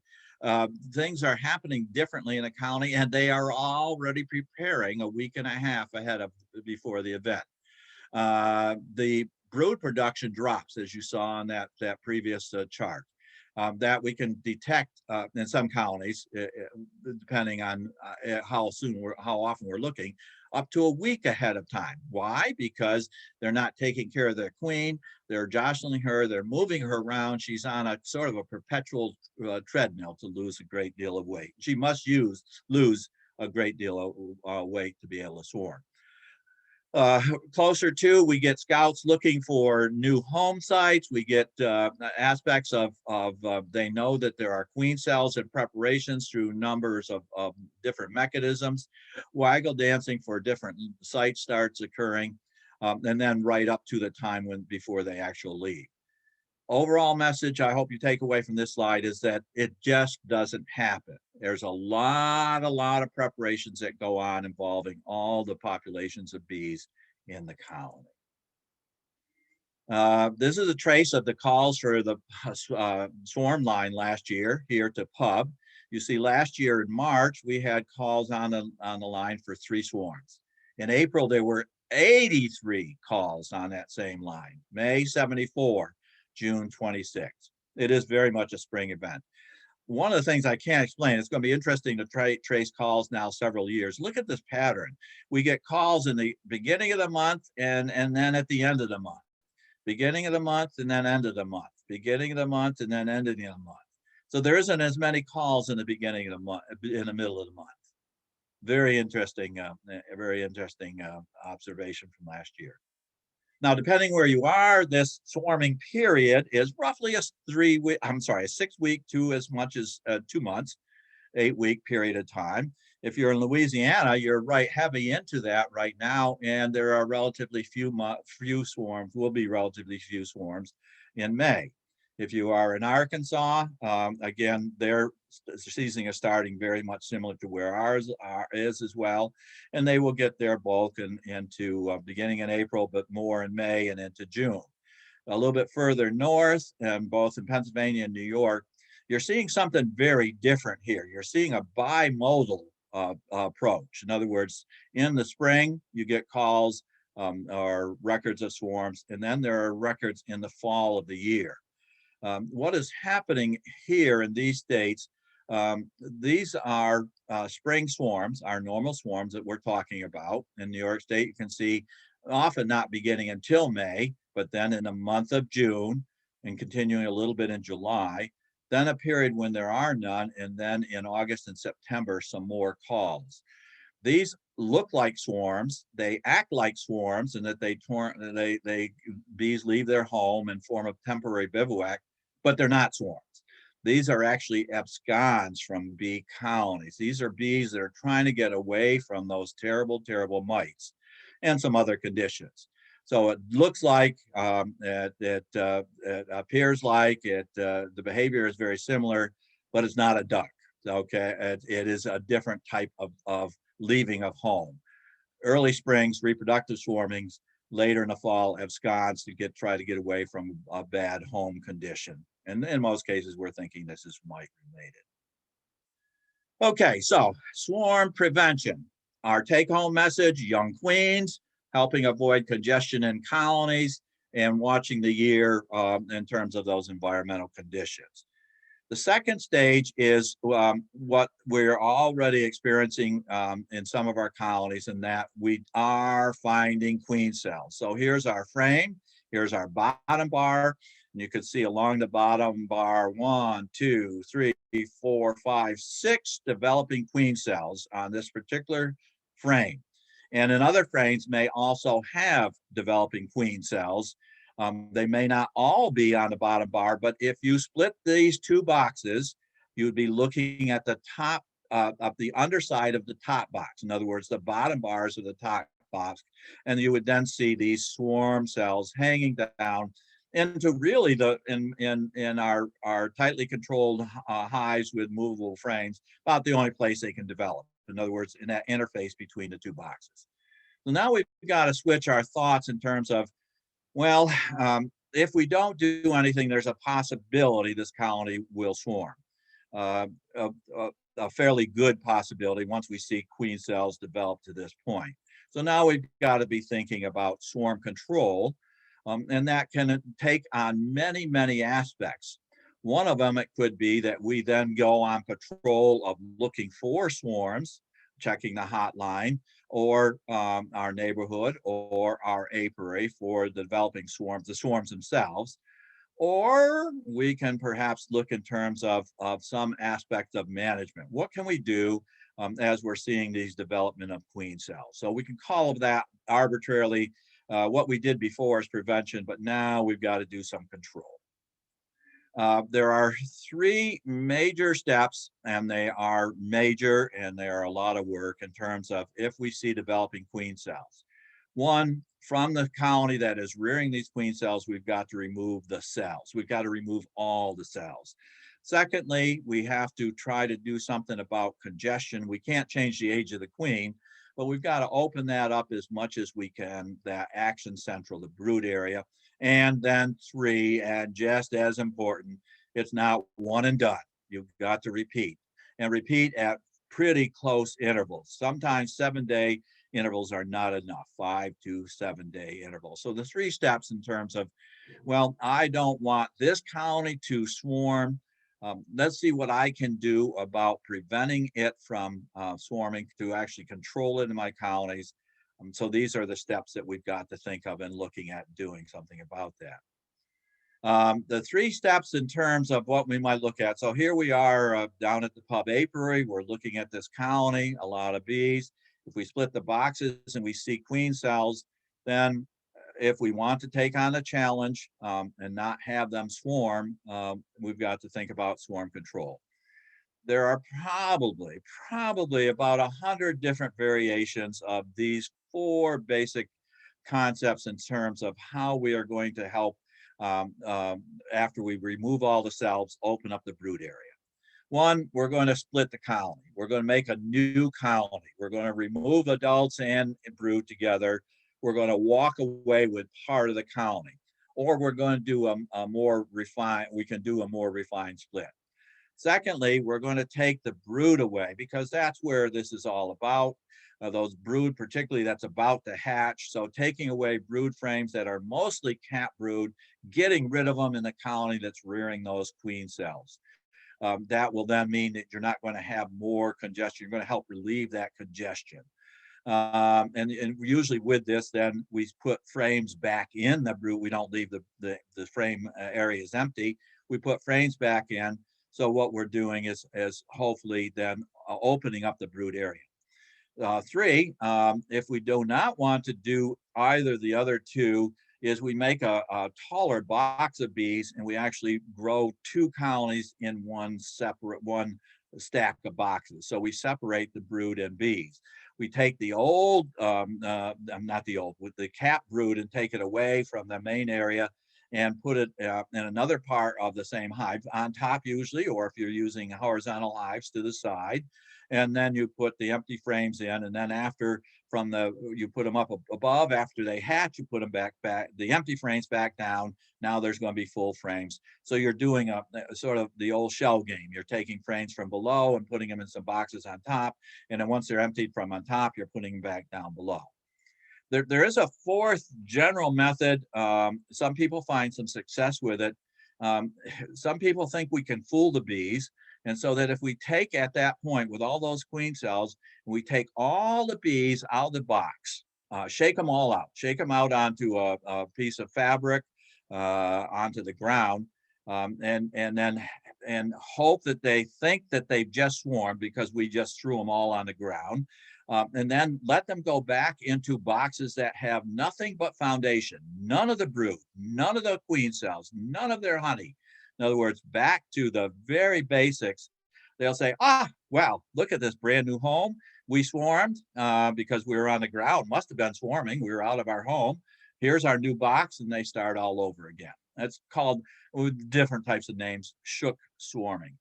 Things are happening differently in a colony, and they are already preparing a week and a half ahead of before the event. The brood production drops, as you saw on that previous chart. That we can detect in some colonies, depending on how often we're looking, up to a week ahead of time. Why? Because they're not taking care of their queen. They're jostling her. They're moving her around. She's on a sort of a perpetual treadmill to lose a great deal of weight. She must lose a great deal of weight to be able to swarm. Closer to, we get scouts looking for new home sites. We get aspects of they know that there are queen cells in preparations through numbers of different mechanisms. Waggle dancing for different sites starts occurring, and then right up to the time before they actually leave. Overall message I hope you take away from this slide is that it just doesn't happen. There's a lot of preparations that go on involving all the populations of bees in the colony. This is a trace of the calls for the swarm line last year here to pub. You see, last year in March, we had calls on the line for 3 swarms. In April, there were 83 calls on that same line. May, 74. June 26th. It is very much a spring event. One of the things I can't explain, it's going to be interesting to trace calls now several years. Look at this pattern. We get calls in the beginning of the month and then at the end of the month. Beginning of the month and then end of the month. Beginning of the month and then end of the month. So there isn't as many calls in the beginning of the month, in the middle of the month. Very interesting observation from last year. Now, depending where you are, this swarming period is roughly a 6-week to as much as 2 months, 8-week period of time. If you're in Louisiana, you're right heavy into that right now, and there are relatively few swarms, will be relatively few swarms in May. If you are in Arkansas, again, their season is starting very much similar to where ours is as well, and they will get their bulk into beginning in April, but more in May and into June. A little bit further north, both in Pennsylvania and New York, you're seeing something very different here. You're seeing a bimodal approach. In other words, in the spring, you get calls or records of swarms, and then there are records in the fall of the year. What is happening here in these states, these are spring swarms, our normal swarms that we're talking about. In New York State, you can see often not beginning until May, but then in the month of June and continuing a little bit in July, then a period when there are none, and then in August and September, some more calls. These look like swarms, they act like swarms, and that bees leave their home and form a temporary bivouac, but they're not swarms. These are actually absconds from bee colonies. These are bees that are trying to get away from those terrible, terrible mites and some other conditions. So it looks like, it appears like the behavior is very similar, but it's not a duck. Okay, it is a different type of leaving of home. Early springs, reproductive swarmings, later in the fall, absconds to try to get away from a bad home condition. And in most cases, we're thinking this is mite related. Okay, so swarm prevention. Our take-home message: young queens, helping avoid congestion in colonies, and watching the year in terms of those environmental conditions. The second stage is what we're already experiencing in some of our colonies, in that we are finding queen cells. So here's our frame, here's our bottom bar, and you can see along the bottom bar 1, 2, 3, 4, 5, 6 developing queen cells on this particular frame. And in other frames may also have developing queen cells. They may not all be on the bottom bar, but if you split these 2 boxes, you would be looking at the top of the underside of the top box. In other words, the bottom bars of the top box, and you would then see these swarm cells hanging down into really in our tightly controlled hives with movable frames, about the only place they can develop. In other words, in that interface between the 2 boxes. So now we've got to switch our thoughts in terms of, well, if we don't do anything, there's a possibility this colony will swarm. A fairly good possibility once we see queen cells develop to this point. So now we've got to be thinking about swarm control. And that can take on many, many aspects. One of them, it could be that we then go on patrol of looking for swarms, checking the hotline, or our neighborhood or our apiary for the developing swarms, the swarms themselves. Or we can perhaps look in terms of some aspect of management. What can we do as we're seeing these development of queen cells? So we can call that arbitrarily. What we did before is prevention, but now we've got to do some control. There are three major steps, and they are major, and they are a lot of work in terms of if we see developing queen cells. One, from the colony that is rearing these queen cells, we've got to remove the cells. We've got to remove all the cells. Secondly, we have to try to do something about congestion. We can't change the age of the queen, but we've got to open that up as much as we can, that action central, the brood area. And then three, and just as important, it's not one and done. You've got to repeat and repeat at pretty close intervals. Sometimes 7-day intervals are not enough, 5 to 7 day intervals. So the three steps in terms of, well, I don't want this colony to swarm. Let's see what I can do about preventing it from swarming to actually control it in my colonies. So these are the steps that we've got to think of and looking at doing something about that. The three steps in terms of what we might look at. So here we are down at the pub apiary. We're looking at this colony, a lot of bees. If we split the boxes and we see queen cells, then if we want to take on the challenge and not have them swarm, we've got to think about swarm control. There are probably about 100 different variations of these four basic concepts in terms of how we are going to help after we remove all the cells, open up the brood area. One, we're going to split the colony. We're going to make a new colony. We're going to remove adults and brood together. We're going to walk away with part of the colony, or we're going to do a more refined, we can do a more refined split. Secondly, we're going to take the brood away because that's where this is all about. Those brood, particularly that's about to hatch. So taking away brood frames that are mostly cat brood, getting rid of them in the colony that's rearing those queen cells. That will then mean that you're not going to have more congestion. You're going to help relieve that congestion. And usually with this, then we put frames back in the brood. We don't leave the frame areas empty. We put frames back in. So what we're doing is hopefully then opening up the brood area. Three, if we do not want to do either the other two, is we make a taller box of bees and we actually grow two colonies in one stack of boxes. So we separate the brood and bees. We take the old, not the old, with the cat brood and take it away from the main area and put it in another part of the same hive on top usually, or if you're using horizontal hives to the side. And then you put the empty frames in, and then after you put them up above, after they hatch, you put them back, the empty frames back down. Now there's going to be full frames. So you're doing a sort of the old shell game. You're taking frames from below and putting them in some boxes on top. And then once they're emptied from on top, you're putting them back down below. There is a fourth general method. Some people find some success with it. Some people think we can fool the bees. And so that if we take at that point with all those queen cells, and we take all the bees out of the box, shake them all out, shake them out onto a piece of fabric, onto the ground, and hope that they think that they've just swarmed because we just threw them all on the ground. And then let them go back into boxes that have nothing but foundation, none of the brood, none of the queen cells, none of their honey. In other words, back to the very basics. They'll say, well, look at this brand new home. We swarmed because we were on the ground, must have been swarming. We were out of our home. Here's our new box, and they start all over again. That's called, with different types of names, shook swarming.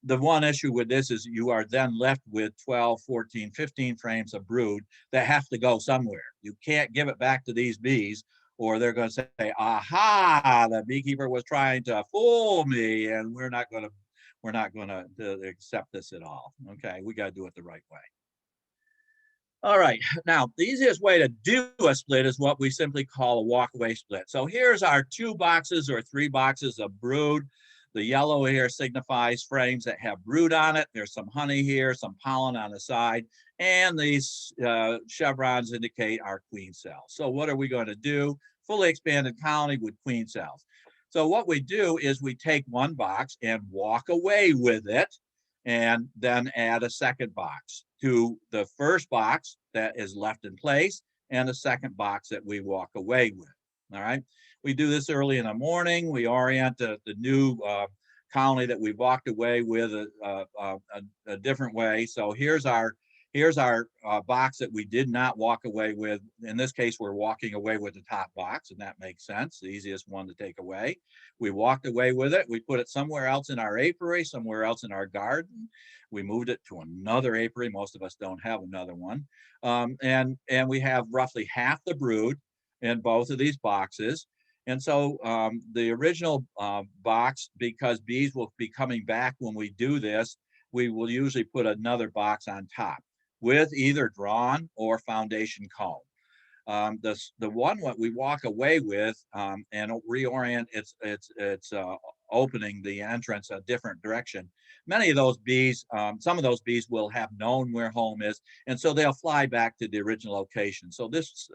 The one issue with this is you are then left with 12, 14, 15 frames of brood that have to go somewhere. You can't give it back to these bees, or they're going to say, aha, the beekeeper was trying to fool me, and we're not going to accept this at all. Okay, we got to do it the right way. All right, now the easiest way to do a split is what we simply call a walk-away split. So here's our 2 boxes or 3 boxes of brood. The yellow here signifies frames that have brood on it. There's some honey here, some pollen on the side, and these chevrons indicate our queen cells. So what are we going to do? Fully expanded colony with queen cells. So what we do is we take one box and walk away with it, and then add a second box to the first box that is left in place and the second box that we walk away with. All right. We do this early in the morning. We orient the new colony that we walked away with a different way. So here's our box that we did not walk away with. In this case, we're walking away with the top box, and that makes sense. The easiest one to take away. We walked away with it. We put it somewhere else in our apiary, somewhere else in our garden. We moved it to another apiary. Most of us don't have another one. And we have roughly half the brood in both of these boxes. And so the original box, because bees will be coming back when we do this, we will usually put another box on top with either drawn or foundation comb. The one what we walk away with and reorient its opening, the entrance a different direction. Many of those bees, some of those bees will have known where home is, and so they'll fly back to the original location. So this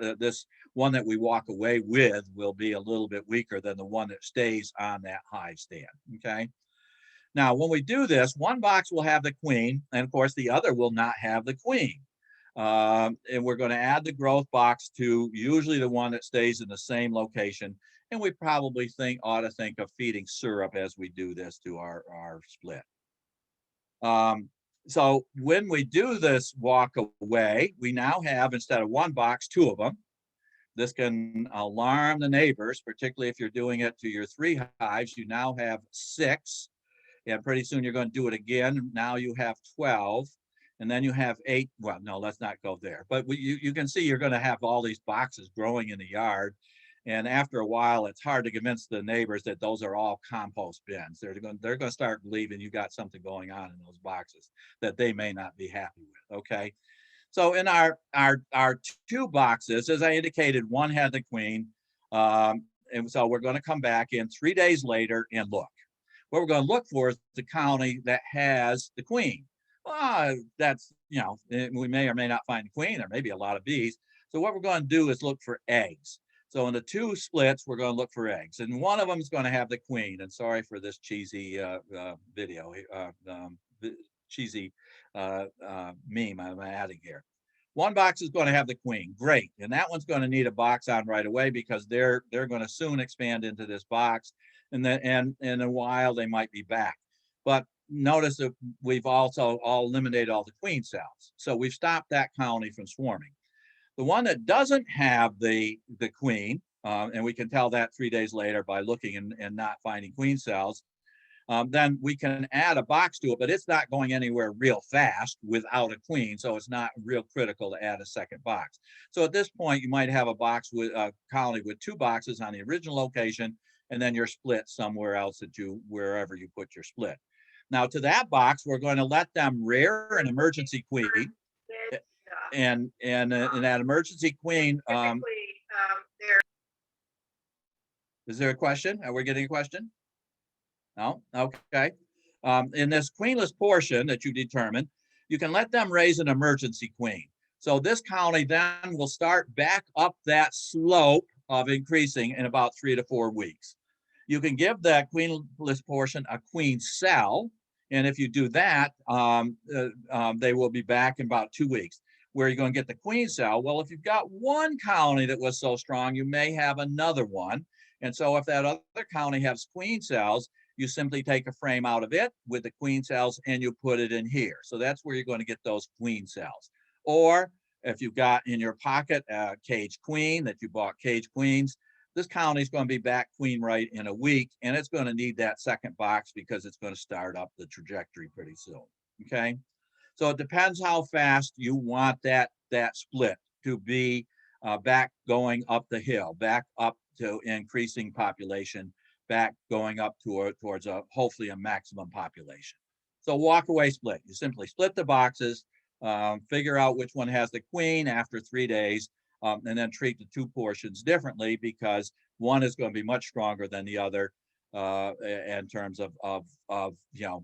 one that we walk away with will be a little bit weaker than the one that stays on that hive stand. Okay. Now, when we do this, one box will have the queen, and of course, the other will not have the queen. And we're going to add the growth box to usually the one that stays in the same location. And we probably ought to think of feeding syrup as we do this to our split. So when we do this walk away, we now have, instead of one box, 2 of them. This can alarm the neighbors, particularly if you're doing it to your 3 hives. You now have 6. And pretty soon you're going to do it again. Now you have 12, and then you have 8. Well, no, let's not go there. But you can see you're going to have all these boxes growing in the yard. And after a while, it's hard to convince the neighbors that those are all compost bins. They're going to start believing you got something going on in those boxes that they may not be happy with. Okay. So in our 2 boxes, as I indicated, one had the queen. And so we're going to come back in 3 days later and look. What we're going to look for is the colony that has the queen. That's, we may or may not find the queen. There may be a lot of bees. So what we're going to do is look for eggs. So in the 2 splits, we're going to look for eggs. And one of them is going to have the queen. And sorry for this cheesy video, cheesy meme I'm adding here. One box is going to have the queen. Great. And that one's going to need a box on right away because they're going to soon expand into this box. And then in a while they might be back. But notice that we've also eliminated all the queen cells. So we've stopped that colony from swarming. The one that doesn't have the queen, and we can tell that 3 days later by looking and not finding queen cells, then we can add a box to it, but it's not going anywhere real fast without a queen. So it's not real critical to add a second box. So at this point, you might have a box with a colony with 2 boxes on the original location, and then your split somewhere else wherever you put your split. Now to that box, we're going to let them rear an emergency queen. And that emergency queen, is there a question? Are we getting a question? No? Okay. In this queenless portion that you determine, you can let them raise an emergency queen. So this colony then will start back up that slope of increasing in about 3 to 4 weeks. You can give that queenless portion a queen cell. And if you do that, they will be back in about 2 weeks. Where are you going to get the queen cell? Well, if you've got one colony that was so strong, you may have another one. And so if that other colony has queen cells, you simply take a frame out of it with the queen cells and you put it in here. So that's where you're going to get those queen cells. Or if you've got in your pocket a cage queen that you bought cage queens, this colony is going to be back queen right in a week, and it's going to need that second box because it's going to start up the trajectory pretty soon. Okay. So it depends how fast you want that split to be back going up the hill, back up to increasing population, back going up towards hopefully a maximum population. So walk away split. You simply split the boxes, figure out which one has the queen after 3 days, and then treat the two portions differently because one is going to be much stronger than the other in terms of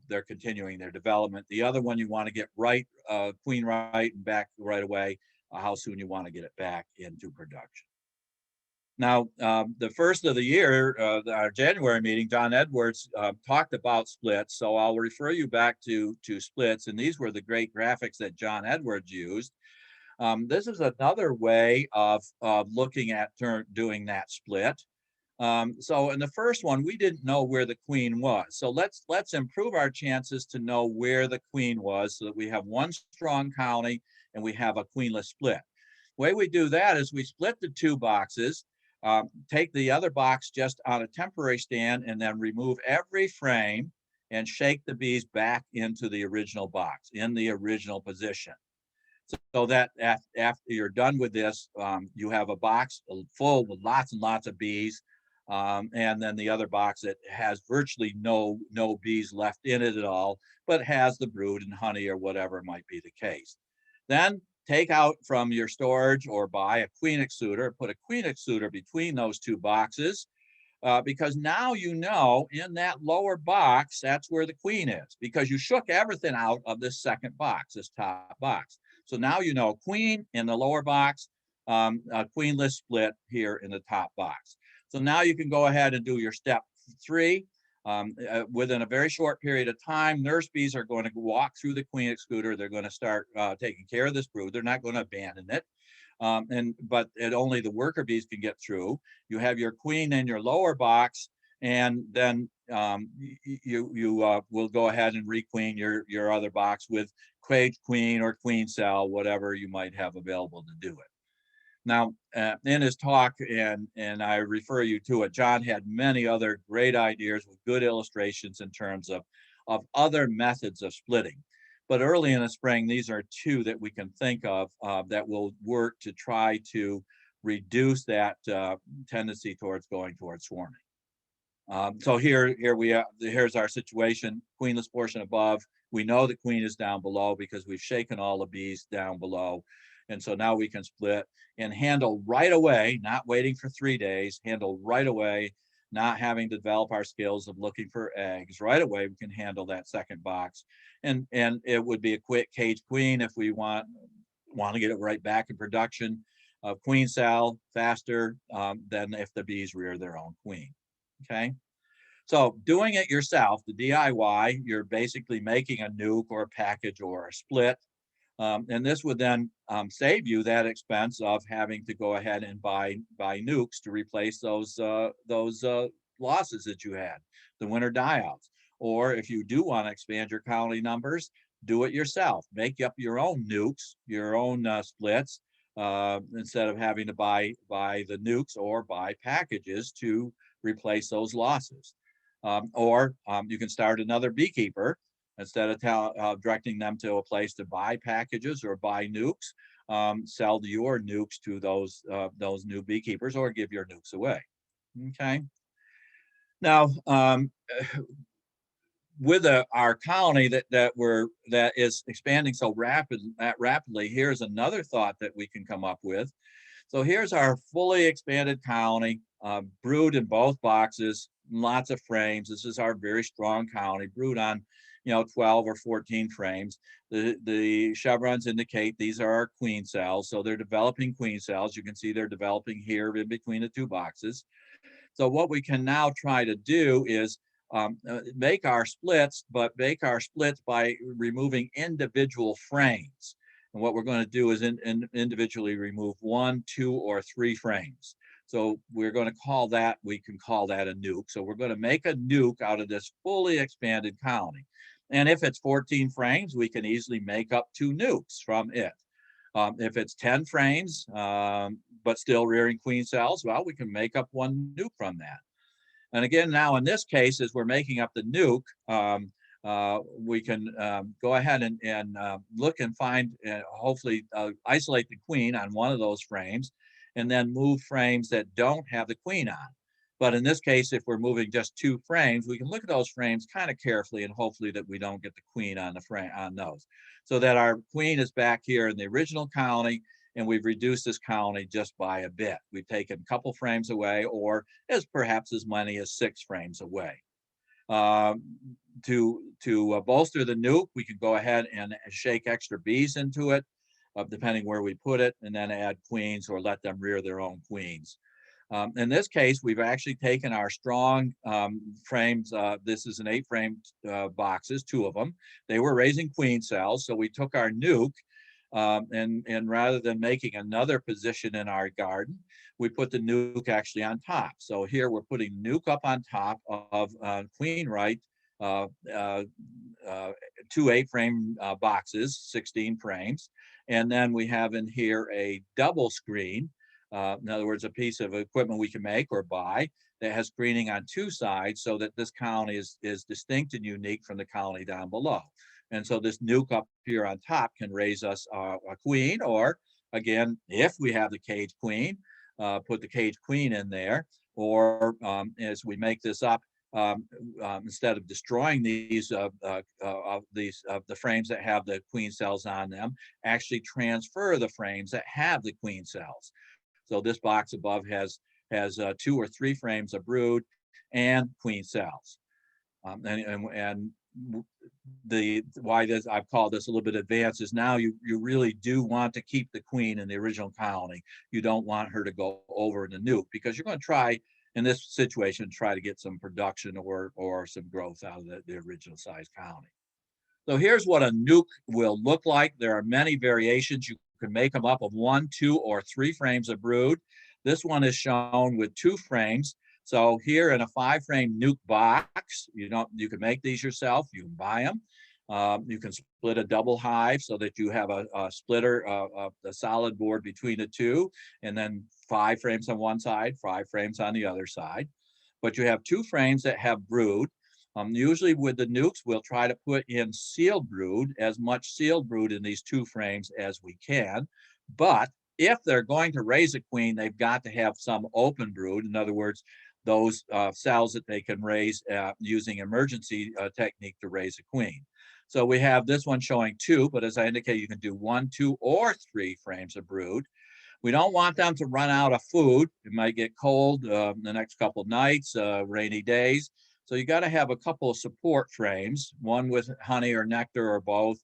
they're continuing their development. The other one you want to get right, queen right and back right away, how soon you want to get it back into production. Now, the first of the year, our January meeting, John Edwards talked about splits. So I'll refer you back to splits. And these were the great graphics that John Edwards used. This is another way of looking at doing that split. So in the first one, we didn't know where the queen was. So let's improve our chances to know where the queen was so that we have one strong colony and we have a queenless split. The way we do that is we split the two boxes, take the other box just on a temporary stand and then remove every frame and shake the bees back into the original box, in the original position. So that after you're done with this, you have a box full with lots and lots of bees. And then the other box that has virtually no bees left in it at all, but has the brood and honey or whatever might be the case. Then take out from your storage or buy a queen exuder, put a queen exuder between those two boxes, because now you know in that lower box, that's where the queen is, because you shook everything out of this second box, this top box. So now you know queen in the lower box, a queenless split here in the top box. So now you can go ahead and do your step 3. Within a very short period of time, nurse bees are going to walk through the queen exuder. They're going to start taking care of this brood. They're not going to abandon it. But only the worker bees can get through. You have your queen in your lower box, and then you will go ahead and requeen your other box with cage queen or queen cell, whatever you might have available to do it. Now, in his talk, and I refer you to it, John had many other great ideas with good illustrations in terms of other methods of splitting. But early in the spring, these are two that we can think of that will work to try to reduce that tendency towards going towards swarming. So here's our situation, queenless portion above. We know the queen is down below because we've shaken all the bees down below. And so now we can split and handle right away, not waiting for 3 days, handle right away, not having to develop our skills of looking for eggs. Right away, we can handle that second box. And it would be a quick cage queen if we want to get it right back in production. Queen cell faster than if the bees rear their own queen. Okay. So doing it yourself, the DIY, you're basically making a nuke or a package or a split. And this would then save you that expense of having to go ahead and buy nukes to replace those losses that you had, the winter die-outs. Or if you do want to expand your colony numbers, do it yourself. Make up your own nukes, your own splits, instead of having to buy the nukes or buy packages to replace those losses. Or you can start another beekeeper. Instead of directing them to a place to buy packages or buy nukes, sell your nukes to those new beekeepers or give your nukes away. Okay. Now, with our colony that is expanding so rapidly, here's another thought that we can come up with. So here's our fully expanded colony, brood in both boxes, lots of frames. This is our very strong colony, brood on 12 or 14 frames. The chevrons indicate these are our queen cells. So they're developing queen cells. You can see they're developing here in between the two boxes. So what we can now try to do is make our splits, but make our splits by removing individual frames. And what we're going to do is individually remove 1, 2, or 3 frames. So we're going to we can call that a nuke. So we're going to make a nuke out of this fully expanded colony. And if it's 14 frames, we can easily make up 2 nukes from it. If it's 10 frames, but still rearing queen cells, well, we can make up 1 nuke from that. And again, now in this case, as we're making up the nuke, we can go ahead and look and find, hopefully isolate the queen on one of those frames, and then move frames that don't have the queen on. But in this case, if we're moving just 2 frames, we can look at those frames kind of carefully and hopefully that we don't get the queen on the frame on those. So that our queen is back here in the original colony, and we've reduced this colony just by a bit. We've taken a couple frames away, or perhaps as many as 6 frames away. To bolster the nuke, we could go ahead and shake extra bees into it, depending where we put it, and then add queens or let them rear their own queens. In this case, we've actually taken our strong frames. This is an 8-frame boxes, 2 of them. They were raising queen cells, so we took our nuke, and rather than making another position in our garden, we put the nuke actually on top. So here we're putting nuke up on top of queen right, 2 8-frame boxes, 16 frames. And then we have in here a double screen. In other words, a piece of equipment we can make or buy that has screening on 2 sides, so that this colony is distinct and unique from the colony down below. And so this nuke up here on top can raise us a queen, or again, if we have the cage queen, put the cage queen in there, or as we make this up, instead of destroying these the frames that have the queen cells on them, actually transfer the frames that have the queen cells. So this box above has 2 or 3 frames of brood and queen cells. And the why this I've called this a little bit advanced is now you really do want to keep the queen in the original colony. You don't want her to go over in the nuke, because you're going to try in this situation try to get some production or some growth out of the original size colony. So here's what a nuke will look like. There are many variations. You can make them up of 1, 2, or 3 frames of brood. This one is shown with 2 frames. So here in a 5-frame nuke box, you can make these yourself. You can buy them. You can split a double hive so that you have a splitter, a solid board between the 2, and then 5 frames on one side, 5 frames on the other side. But you have 2 frames that have brood. Usually with the nukes, we'll try to put in sealed brood, as much sealed brood in these 2 frames as we can. But if they're going to raise a queen, they've got to have some open brood. In other words, those cells that they can raise using emergency technique to raise a queen. So we have this one showing 2, but as I indicated, you can do 1, 2, or 3 frames of brood. We don't want them to run out of food. It might get cold the next couple of nights, rainy days. So you got to have a couple of support frames, one with honey or nectar or both,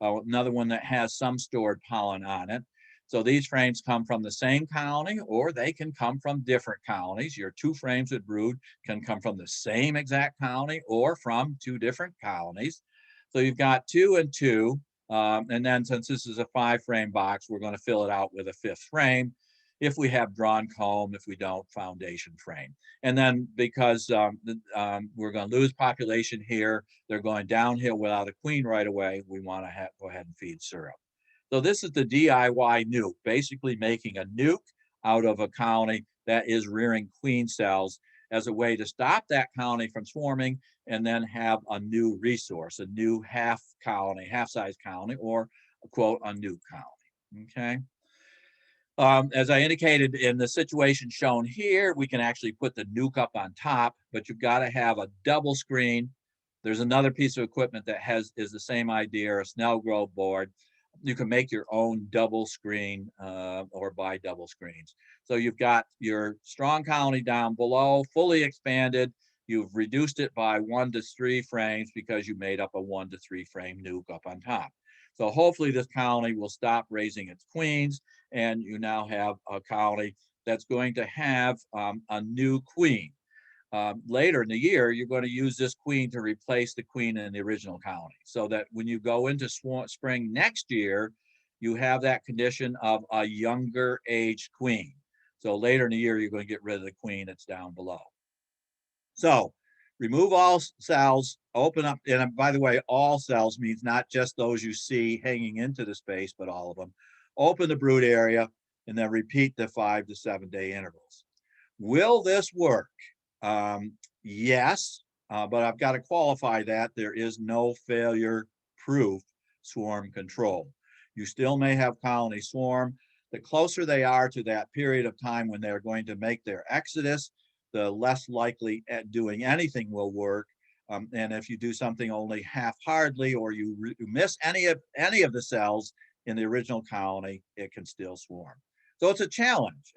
another one that has some stored pollen on it. So these frames come from the same colony, or they can come from different colonies. Your 2 frames with brood can come from the same exact colony or from 2 different colonies. So you've got 2 and 2. And then since this is a 5-frame box, we're going to fill it out with a 5th frame. If we have drawn comb, if we don't, foundation frame. And then because we're going to lose population here, they're going downhill without a queen right away, we want to go ahead and feed syrup. So this is the DIY nuke, basically making a nuke out of a colony that is rearing queen cells as a way to stop that colony from swarming and then have a new resource, a new half-size colony, or quote, a nuke colony, okay? As I indicated in the situation shown here, we can actually put the nuke up on top, but you've got to have a double screen. There's another piece of equipment that is the same idea, a Snelgrove board. You can make your own double screen or buy double screens. So you've got your strong colony down below, fully expanded. You've reduced it by 1 to 3 frames because you made up a 1 to 3 frame nuke up on top. So hopefully this colony will stop raising its queens, and you now have a colony that's going to have a new queen. Later in the year, you're going to use this queen to replace the queen in the original colony, so that when you go into spring next year, you have that condition of a younger age queen. So later in the year, you're going to get rid of the queen that's down below. So remove all cells, open up, and by the way, all cells means not just those you see hanging into the space, but all of them. Open the brood area and then repeat the 5 to 7 day intervals. Will this work? Yes, but I've got to qualify that there is no failure-proof swarm control. You still may have colony swarm. The closer they are to that period of time when they're going to make their exodus, the less likely at doing anything will work. And if you do something only half-heartedly, or you miss any of the cells in the original colony, it can still swarm. So it's a challenge.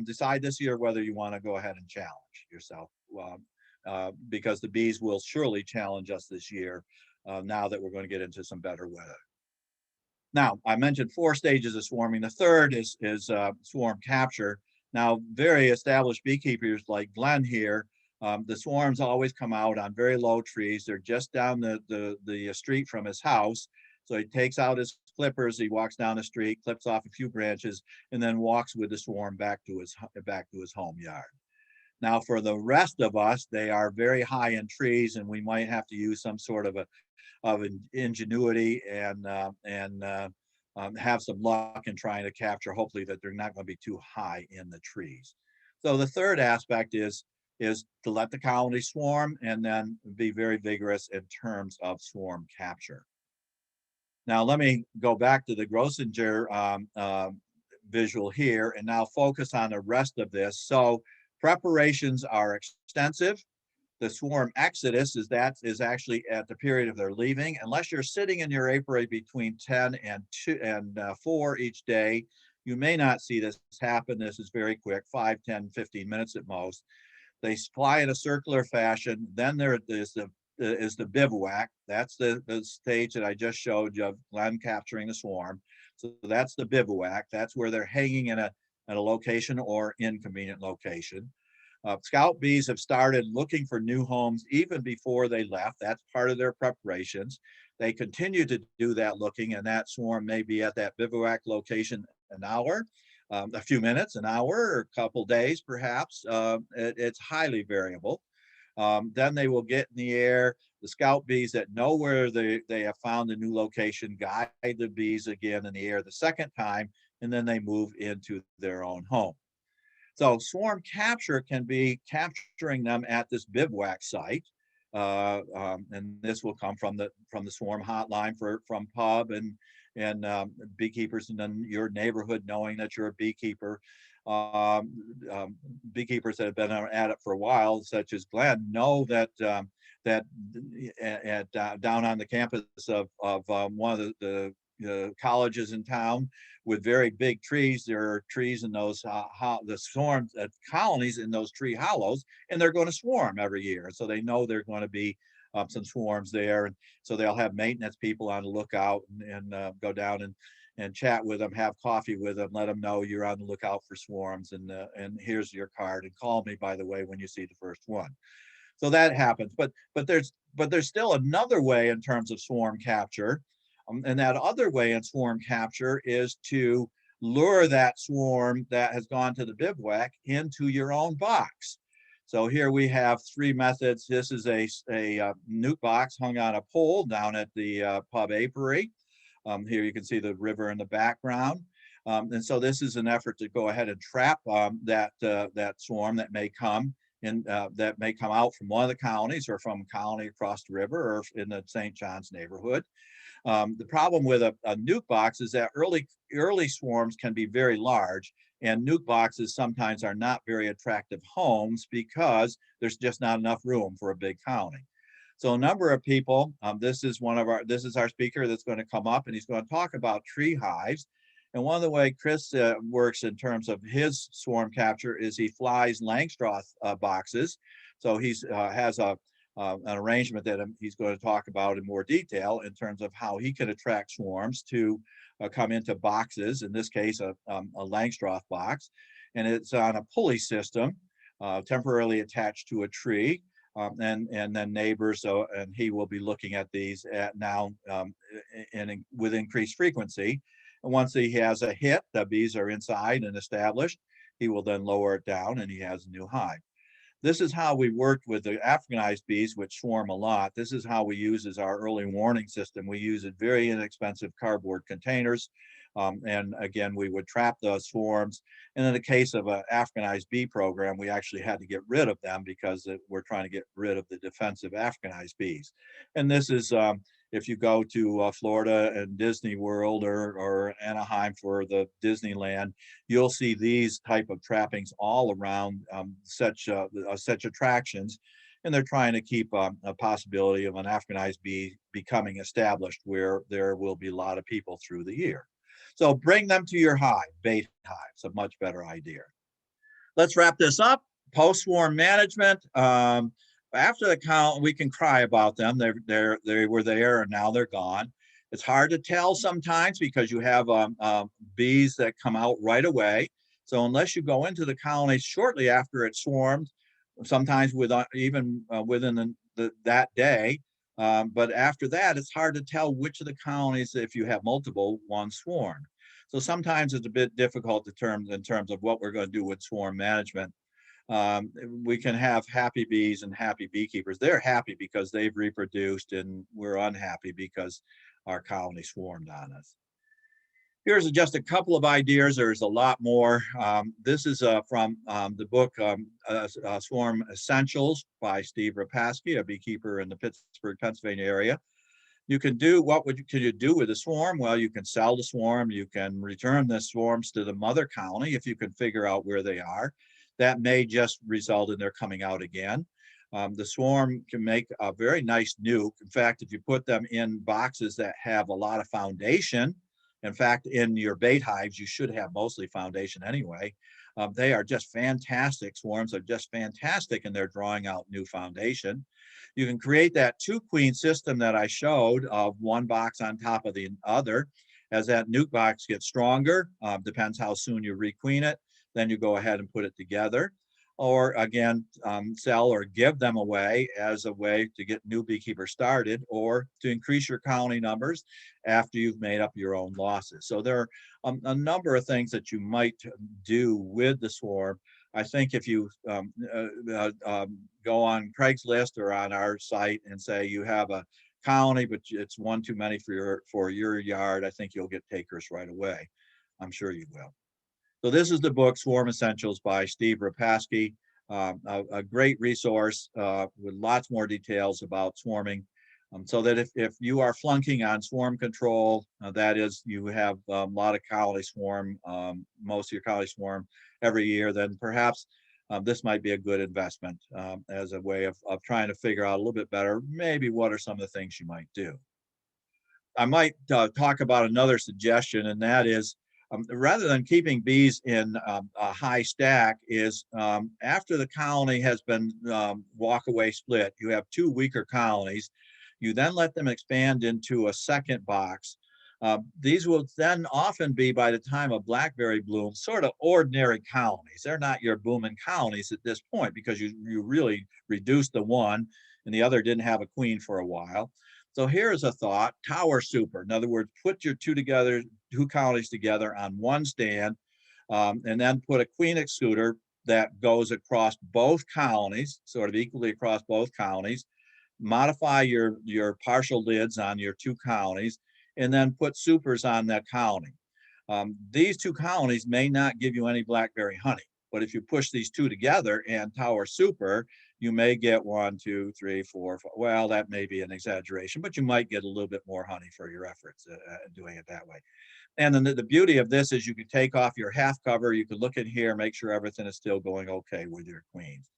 Decide this year whether you want to go ahead and challenge yourself, because the bees will surely challenge us this year, now that we're going to get into some better weather. Now, I mentioned 4 stages of swarming. The third is swarm capture. Now, very established beekeepers like Glenn here, the swarms always come out on very low trees. They're just down the street from his house. So he takes out his clippers, he walks down the street, clips off a few branches, and then walks with the swarm back to his home yard. Now, for the rest of us, they are very high in trees, and we might have to use some sort of ingenuity and have some luck in trying to capture, hopefully that they're not going to be too high in the trees. So the third aspect is to let the colony swarm and then be very vigorous in terms of swarm capture. Now, let me go back to the Grossinger visual here and now focus on the rest of this. So preparations are extensive. The swarm exodus is actually at the period of their leaving. Unless you're sitting in your apiary between 10 and 4 each day, you may not see this happen. This is very quick, 5, 10, 15 minutes at most. They fly in a circular fashion. Then there is the bivouac. That's the stage that I just showed you of Glenn capturing the swarm. So that's the bivouac. That's where they're hanging in a location or inconvenient location. Scout bees have started looking for new homes even before they left. That's part of their preparations. They continue to do that looking, and that swarm may be at that bivouac location an hour, a few minutes, an hour, or a couple days perhaps. It's highly variable. Then they will get in the air. The scout bees that know where they have found a new location guide the bees again in the air the second time, and then they move into their own home. So swarm capture can be capturing them at this bivouac site, and this will come from the swarm hotline from pub and beekeepers in your neighborhood knowing that you're a beekeeper. Beekeepers that have been at it for a while, such as Glenn, know that down on the campus of one of the colleges in town with very big trees, there are trees in those the swarms colonies in those tree hollows, and they're going to swarm every year. So they know they're going to be some swarms there, and so they'll have maintenance people on the lookout and go down and chat with them, have coffee with them, let them know you're on the lookout for swarms, and here's your card, and call me, by the way, when you see the first one. So that happens, but there's still another way in terms of swarm capture, and that other way in swarm capture is to lure that swarm that has gone to the bivouac into your own box. So here we have 3 methods. This is a nuc box hung on a pole down at the pub apiary. Here you can see the river in the background. And so this is an effort to go ahead and trap that swarm that may come in, that may come out from one of the colonies or from a colony across the river or in the St. John's neighborhood. The problem with a nuc box is that early swarms can be very large, and nuc boxes sometimes are not very attractive homes because there's just not enough room for a big colony. So a number of people, this is our speaker that's going to come up, and he's going to talk about tree hives. And one of the way Chris works in terms of his swarm capture is he flies Langstroth boxes. So he's has an arrangement that he's going to talk about in more detail in terms of how he can attract swarms to come into boxes, in this case, a Langstroth box. And it's on a pulley system, temporarily attached to a tree. And then neighbors, and he will be looking at these with increased frequency. And once he has a hit, the bees are inside and established, he will then lower it down and he has a new hive. This is how we worked with the Africanized bees, which swarm a lot. This is how we use as our early warning system. We use very inexpensive cardboard containers. And again, we would trap those swarms. And in the case of an Africanized bee program, we actually had to get rid of them because we're trying to get rid of the defensive Africanized bees. And this is if you go to Florida and Disney World or Anaheim for the Disneyland, you'll see these type of trappings all around such attractions. And they're trying to keep a possibility of an Africanized bee becoming established where there will be a lot of people through the year. So bring them to your hive, bait hives, a much better idea. Let's wrap this up. Post-swarm management. After the count, we can cry about them. They were there and now they're gone. It's hard to tell sometimes because you have bees that come out right away. So unless you go into the colony shortly after it swarmed, sometimes even within that day, but after that, it's hard to tell which of the colonies, if you have multiple, one swarmed. So sometimes it's a bit difficult in terms of what we're going to do with swarm management. We can have happy bees and happy beekeepers. They're happy because they've reproduced, and we're unhappy because our colony swarmed on us. Here's just a couple of ideas. There's a lot more. This is from the book Swarm Essentials by Steve Rapaski, a beekeeper in the Pittsburgh, Pennsylvania area. You can do, can you do with a swarm? Well, you can sell the swarm. You can return the swarms to the mother colony if you can figure out where they are. That may just result in their coming out again. The swarm can make a very nice nuke. In fact, if you put them in boxes that have a lot of foundation, in fact, in your bait hives, you should have mostly foundation anyway. They are just fantastic. Swarms are just fantastic, and they're drawing out new foundation. You can create that two-queen system that I showed of one box on top of the other. As that nuke box gets stronger, depends how soon you requeen it, then you go ahead and put it together. Or again, sell or give them away as a way to get new beekeepers started or to increase your colony numbers after you've made up your own losses. So there are a number of things that you might do with the swarm. I think if you go on Craigslist or on our site and say you have a colony, but it's one too many for your yard, I think you'll get takers right away. I'm sure you will. So this is the book Swarm Essentials by Steve Rapaski, a great resource with lots more details about swarming. So that if you are flunking on swarm control, that is, you have a lot of colony swarm, most of your colony swarm every year, then perhaps this might be a good investment as a way of trying to figure out a little bit better, maybe what are some of the things you might do. I might talk about another suggestion, and that is, rather than keeping bees in a high stack, is after the colony has been walk away split, you have two weaker colonies. You then let them expand into a second box. These will then often be, by the time of blackberry bloom, sort of ordinary colonies. They're not your booming colonies at this point because you really reduced the one and the other didn't have a queen for a while. So here's a thought: tower super. In other words, put your two colonies together on one stand, and then put a queen excluder that goes across both colonies, sort of equally across both colonies. Modify your partial lids on your two colonies, and then put supers on that colony. These two colonies may not give you any blackberry honey, but if you push these two together and tower super, you may get 1, 2, 3, 4, 5. Well, that may be an exaggeration, but you might get a little bit more honey for your efforts doing it that way. And then the beauty of this is you can take off your half cover. You can look in here, make sure everything is still going okay with your queens.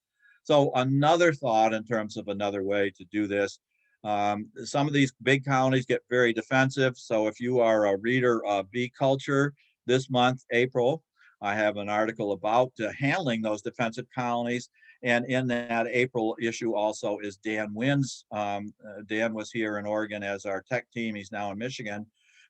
So another thought in terms of another way to do this, some of these big colonies get very defensive. So if you are a reader of Bee Culture, this month, April, I have an article about handling those defensive colonies. And in that April issue also is Dan Wynn's. Dan was here in Oregon as our tech team. He's now in Michigan.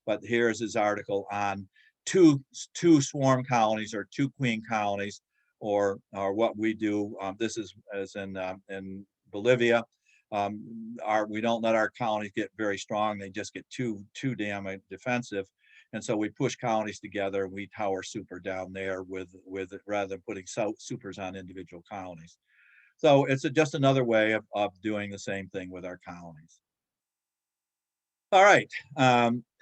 But here's his article on two swarm colonies or two queen colonies, or what we do. This is as in Bolivia. We don't let our colonies get very strong. They just get too damn defensive. And so we push colonies together. We tower super down there with rather than putting supers on individual colonies. So it's just another way of doing the same thing with our colonies. All right,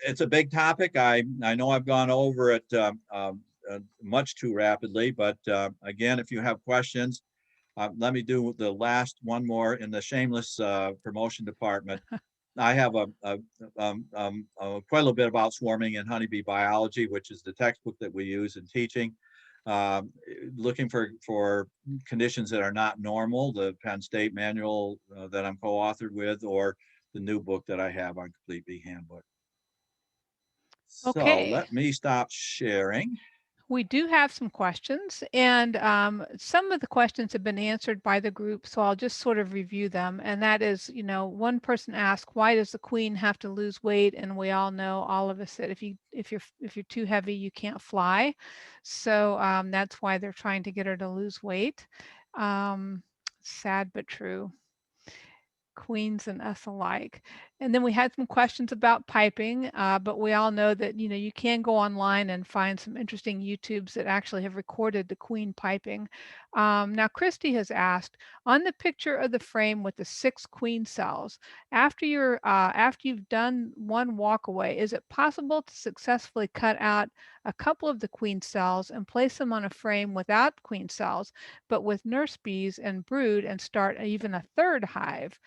it's a big topic. I know I've gone over it much too rapidly, but again, if you have questions, let me do the last one more in the shameless promotion department. I have quite a little bit about swarming and honeybee biology, which is the textbook that we use in teaching. Looking for conditions that are not normal, the Penn State manual that I'm co-authored with, or the new book that I have on Complete Bee Handbook. So Okay. let me stop sharing. We do have some questions, and some of the questions have been answered by the group, so I'll just sort of review them. And that is, one person asked, why does the queen have to lose weight? And we all know, all of us, that if you're too heavy, you can't fly. So that's why they're trying to get her to lose weight. Sad but true. Queens and us alike. And then we had some questions about piping, but we all know that, you can go online and find some interesting YouTubes that actually have recorded the queen piping. Now, Christy has asked, on the picture of the frame with the 6 queen cells, after you've done one walkaway, is it possible to successfully cut out a couple of the queen cells and place them on a frame without queen cells, but with nurse bees and brood, and start even a third hive?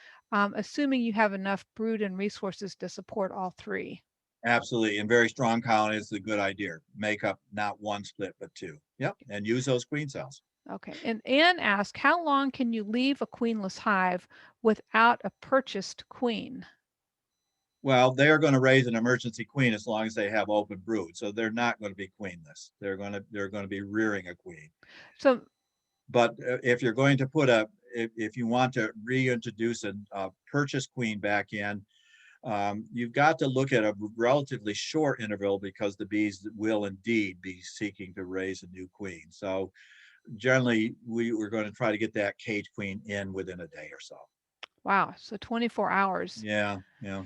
Assuming you have enough brood and resources to support all 3. Absolutely, and very strong colony is a good idea. Make up not 1 split, but 2. Yep, and use those queen cells. Okay, and Anne asked, how long can you leave a queenless hive without a purchased queen? Well, they're going to raise an emergency queen as long as they have open brood, so they're not going to be queenless. They're going to be rearing a queen. So, But if you're going to if you want to reintroduce a purchase queen back in, you've got to look at a relatively short interval, because the bees will indeed be seeking to raise a new queen. So generally, we're going to try to get that cage queen in within a day or so. wow, so 24 hours. Yeah, yeah.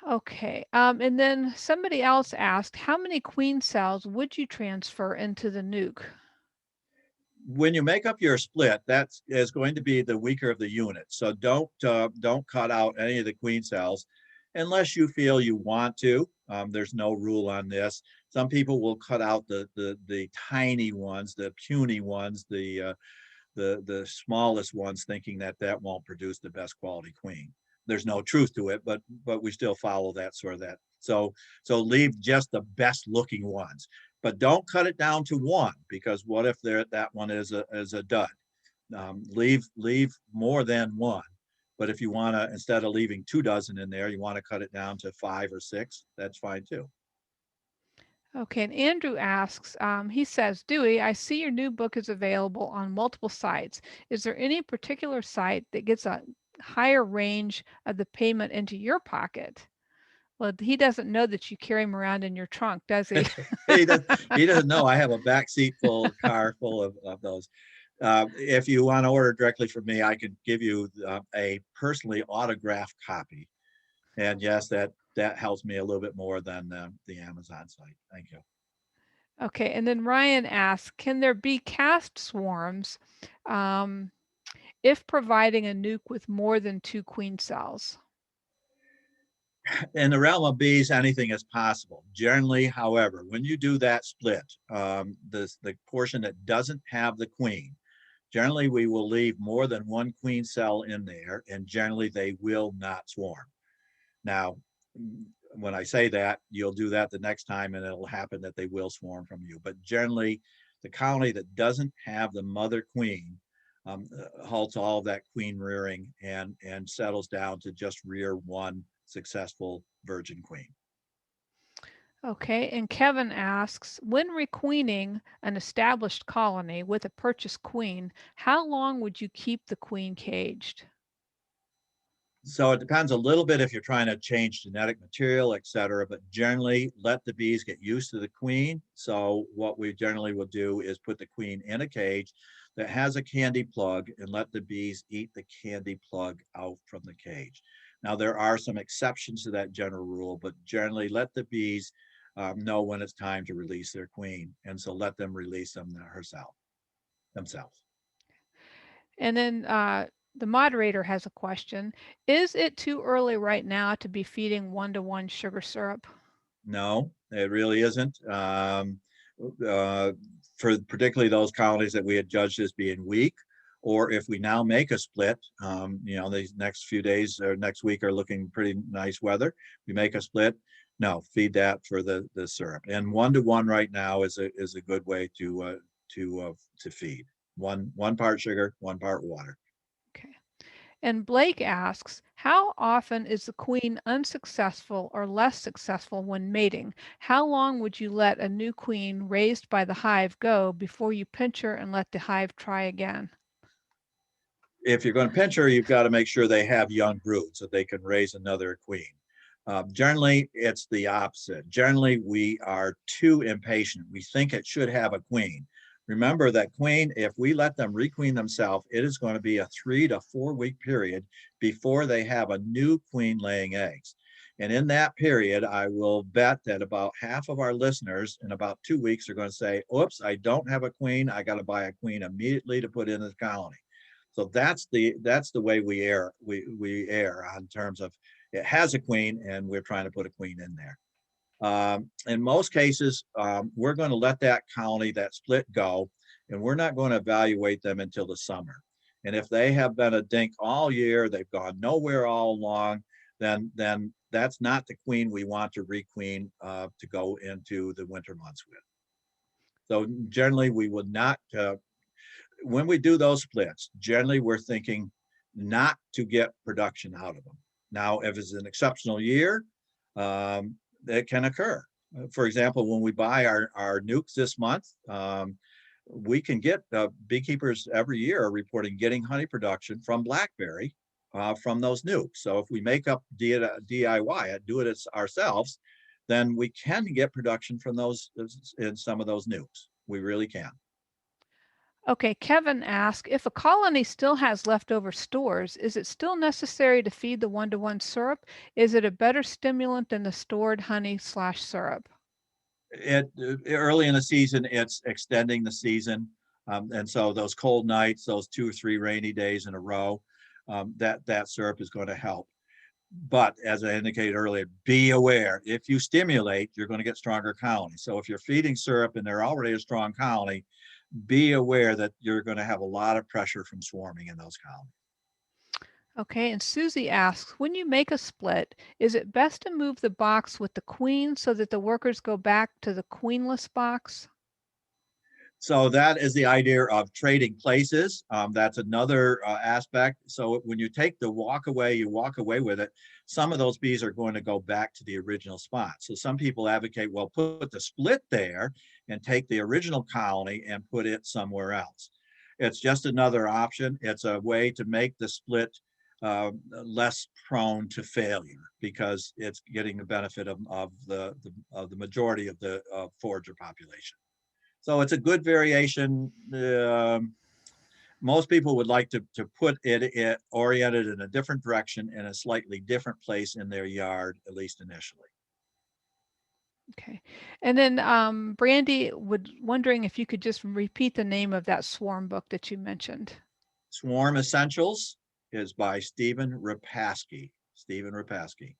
Okay, and then somebody else asked, how many queen cells would you transfer into the nuke? When you make up your split, that is going to be the weaker of the unit. So don't cut out any of the queen cells unless you feel you want to. There's no rule on this. Some people will cut out the tiny ones, the puny ones, the smallest ones, thinking that won't produce the best quality queen. There's no truth to it, but we still follow that sort of that. So leave just the best looking ones, but don't cut it down to 1, because what if that one is a dud? Leave more than 1. But if you want to, instead of leaving 2 dozen in there, you want to cut it down to 5 or 6, that's fine too. Okay, and Andrew asks, he says, Dewey, I see your new book is available on multiple sites. Is there any particular site that gets a higher range of the payment into your pocket? Well, he doesn't know that you carry them around in your trunk, does he? He doesn't know I have a back seat car full of those. If you want to order directly from me, I can give you a personally autographed copy. And yes, that helps me a little bit more than the Amazon site. Thank you. Okay, and then Ryan asks, can there be cast swarms if providing a nuke with more than 2 queen cells? In the realm of bees, anything is possible. Generally, however, when you do that split, the portion that doesn't have the queen, generally we will leave more than 1 queen cell in there, and generally they will not swarm. Now, when I say that, you'll do that the next time and it'll happen that they will swarm from you. But generally, the colony that doesn't have the mother queen halts all of that queen rearing and settles down to just rear 1 successful virgin queen. Okay, and Kevin asks, when requeening an established colony with a purchased queen, how long would you keep the queen caged? So it depends a little bit if you're trying to change genetic material, et cetera, but generally let the bees get used to the queen. So what we generally will do is put the queen in a cage that has a candy plug and let the bees eat the candy plug out from the cage. Now, there are some exceptions to that general rule, but generally let the bees know when it's time to release their queen. And so let them release them themselves. And then the moderator has a question. Is it too early right now to be feeding 1-to-1 sugar syrup? No, it really isn't. For particularly those colonies that we had judged as being weak, Or if we now make a split, these next few days or next week are looking pretty nice weather. We make a split. No, feed that for the syrup. And 1-to-1 right now is a good way to feed. One part sugar, 1 part water. Okay. And Blake asks, how often is the queen unsuccessful or less successful when mating? How long would you let a new queen raised by the hive go before you pinch her and let the hive try again? If you're going to pinch her, you've got to make sure they have young brood so they can raise another queen. Generally, it's the opposite. Generally, we are too impatient. We think it should have a queen. Remember that queen, if we let them requeen themselves, it is going to be a 3 to 4 week period before they have a new queen laying eggs. And in that period, I will bet that about half of our listeners in about 2 weeks are going to say, oops, I don't have a queen. I got to buy a queen immediately to put in the colony. So that's the way we err. We err on terms of it has a queen and we're trying to put a queen in there. In most cases, we're going to let that colony, that split go, and we're not going to evaluate them until the summer. And if they have been a dink all year, they've gone nowhere all along, then that's not the queen we want to requeen to go into the winter months with. So generally, we would not, when we do those splits, generally we're thinking not to get production out of them. Now, if it's an exceptional year, that can occur. For example, when we buy our nukes this month, we can get beekeepers every year are reporting getting honey production from blackberry from those nukes. So if we make up DIY it, do it ourselves, then we can get production from those in some of those nukes. We really can. Okay, Kevin asked, if a colony still has leftover stores, is it still necessary to feed the 1-to-1 syrup? Is it a better stimulant than the stored honey/syrup? Early in the season, it's extending the season. And so those cold nights, those 2 or 3 rainy days in a row, that syrup is going to help. But as I indicated earlier, be aware, if you stimulate, you're going to get stronger colonies. So if you're feeding syrup and they're already a strong colony, be aware that you're going to have a lot of pressure from swarming in those colonies. Okay, and Susie asks, when you make a split, is it best to move the box with the queen so that the workers go back to the queenless box? So that is the idea of trading places. That's another aspect. So when you take the walk away, you walk away with it. Some of those bees are going to go back to the original spot. So some people advocate, well, put the split there and take the original colony and put it somewhere else. It's just another option. It's a way to make the split less prone to failure because it's getting the benefit of the majority of the forager population. So it's a good variation. Most people would like to put it oriented in a different direction in a slightly different place in their yard, at least initially. Okay, and then Brandy wondering if you could just repeat the name of that swarm book that you mentioned. Swarm Essentials is by Stephen Repasky. Stephen Repasky.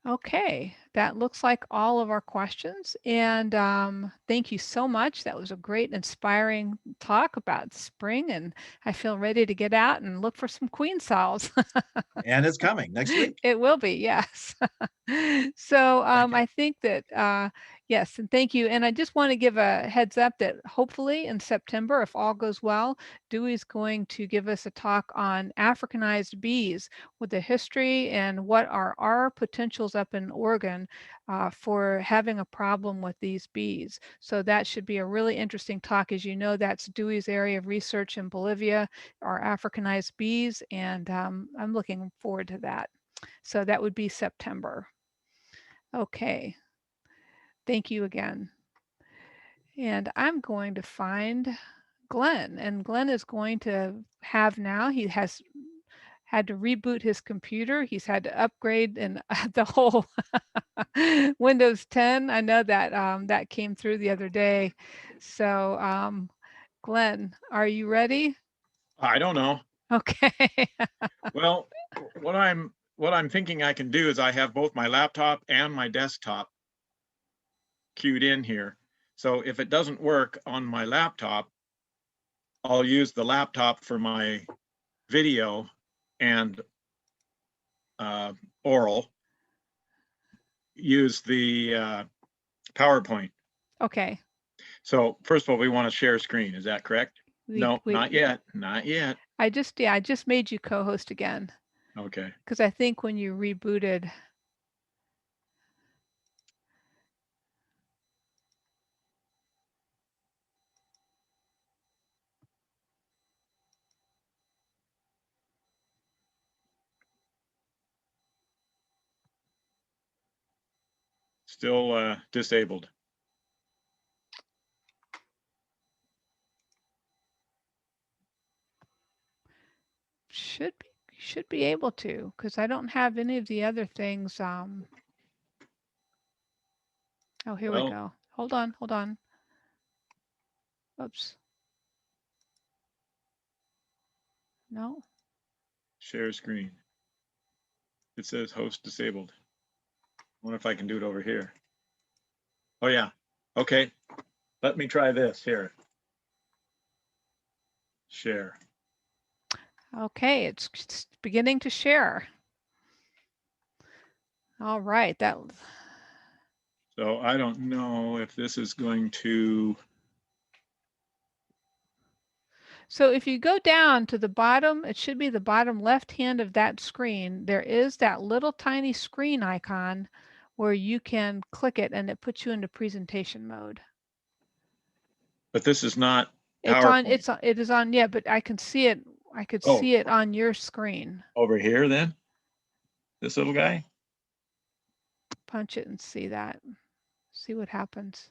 Okay, that looks like all of our questions. And thank you so much. That was a great, inspiring talk about spring. And I feel ready to get out and look for some queen cells. And it's coming next week. It will be, yes. So I think that, yes, and thank you. And I just want to give a heads up that hopefully in September, if all goes well, Dewey's going to give us a talk on Africanized bees with the history and what are our potentials up in Oregon for having a problem with these bees. So that should be a really interesting talk. As you know, that's Dewey's area of research in Bolivia, our Africanized bees, and I'm looking forward to that. So that would be September. Okay, thank you again. And I'm going to find Glenn, and Glenn is going to have now, he has had to reboot his computer. He's had to upgrade and the whole Windows 10. I know that that came through the other day. So Glenn, are you ready? I don't know. Okay. Well, what I'm thinking I can do is I have both my laptop and my desktop queued in here. So if it doesn't work on my laptop, I'll use the laptop for my video and oral, use the PowerPoint. Okay. So first of all, we want to share screen. Is that correct? We- No, we- not yet. Not yet. I just made you co-host again Okay. because I think when you rebooted. Still disabled. Should be able to, because I don't have any of the other things. Oh, here we Well- go. Hold on. Oops. No. Share screen. It says host disabled. Wonder if I can do it over here. Oh yeah. Okay. Let me try this here. Share. Okay, it's beginning to share. All right, So I don't know if this is going to, so if you go down to the bottom, it should be the bottom left hand of that screen. There is that little tiny screen icon where you can click it and it puts you into presentation mode. but this is not It's on, PowerPoint. it is on, yeah, but I can see it. I could Oh. see it on your screen. Over here then? This little guy? Punch it and see that. See what happens.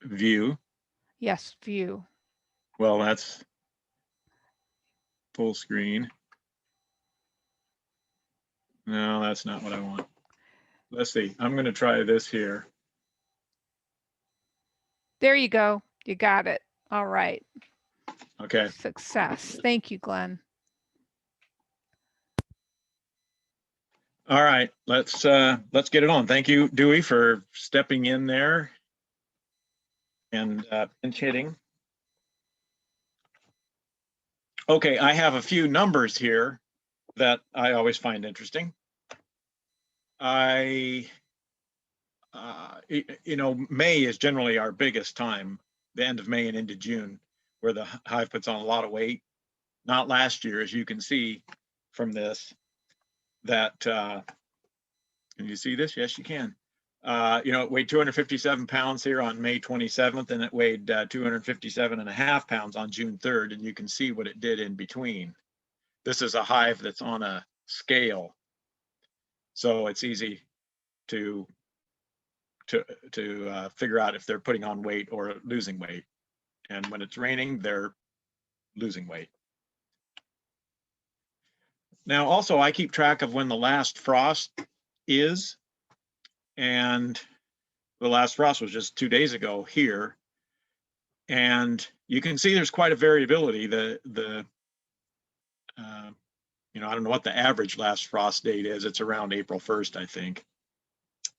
View. Yes, view. Well, that's full screen. No, that's not what I want. Let's see. I'm going to try this here. There you go. You got it. All right. Okay. Success. Thank you, Glenn. All right. Let's get it on. Thank you, Dewey, for stepping in there and pinch hitting. Okay, I have a few numbers here that I always find interesting. You know, May is generally our biggest time, the end of May and into June, where the hive puts on a lot of weight. Not last year, as you can see from this, that, can you see this? Yes, you can. You know, it weighed 257 pounds here on May 27th, and it weighed 257.5 pounds on June 3rd, and you can see what it did in between. This is a hive that's on a scale, so it's easy to figure out if they're putting on weight or losing weight. And when it's raining, they're losing weight. Now, also, I keep track of when the last frost is, and the last frost was just 2 days ago here. And you can see there's quite a variability. You know, I don't know what the average last frost date is. It's around April 1st, I think.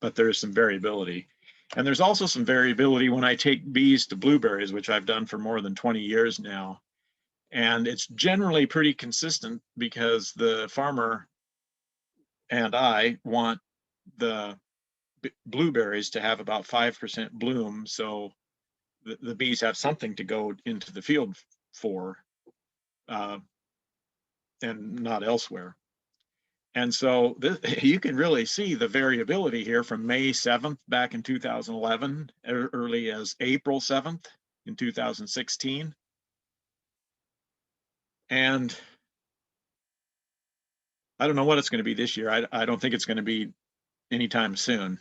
But there's some variability. And there's also some variability when I take bees to blueberries, which I've done for more than 20 years now. And it's generally pretty consistent because the farmer and I want the blueberries to have about 5% bloom. So the bees have something to go into the field for and not elsewhere. And so you can really see the variability here from May 7th back in 2011, early as April 7th in 2016. And I don't know what it's going to be this year. I don't think it's going to be anytime soon.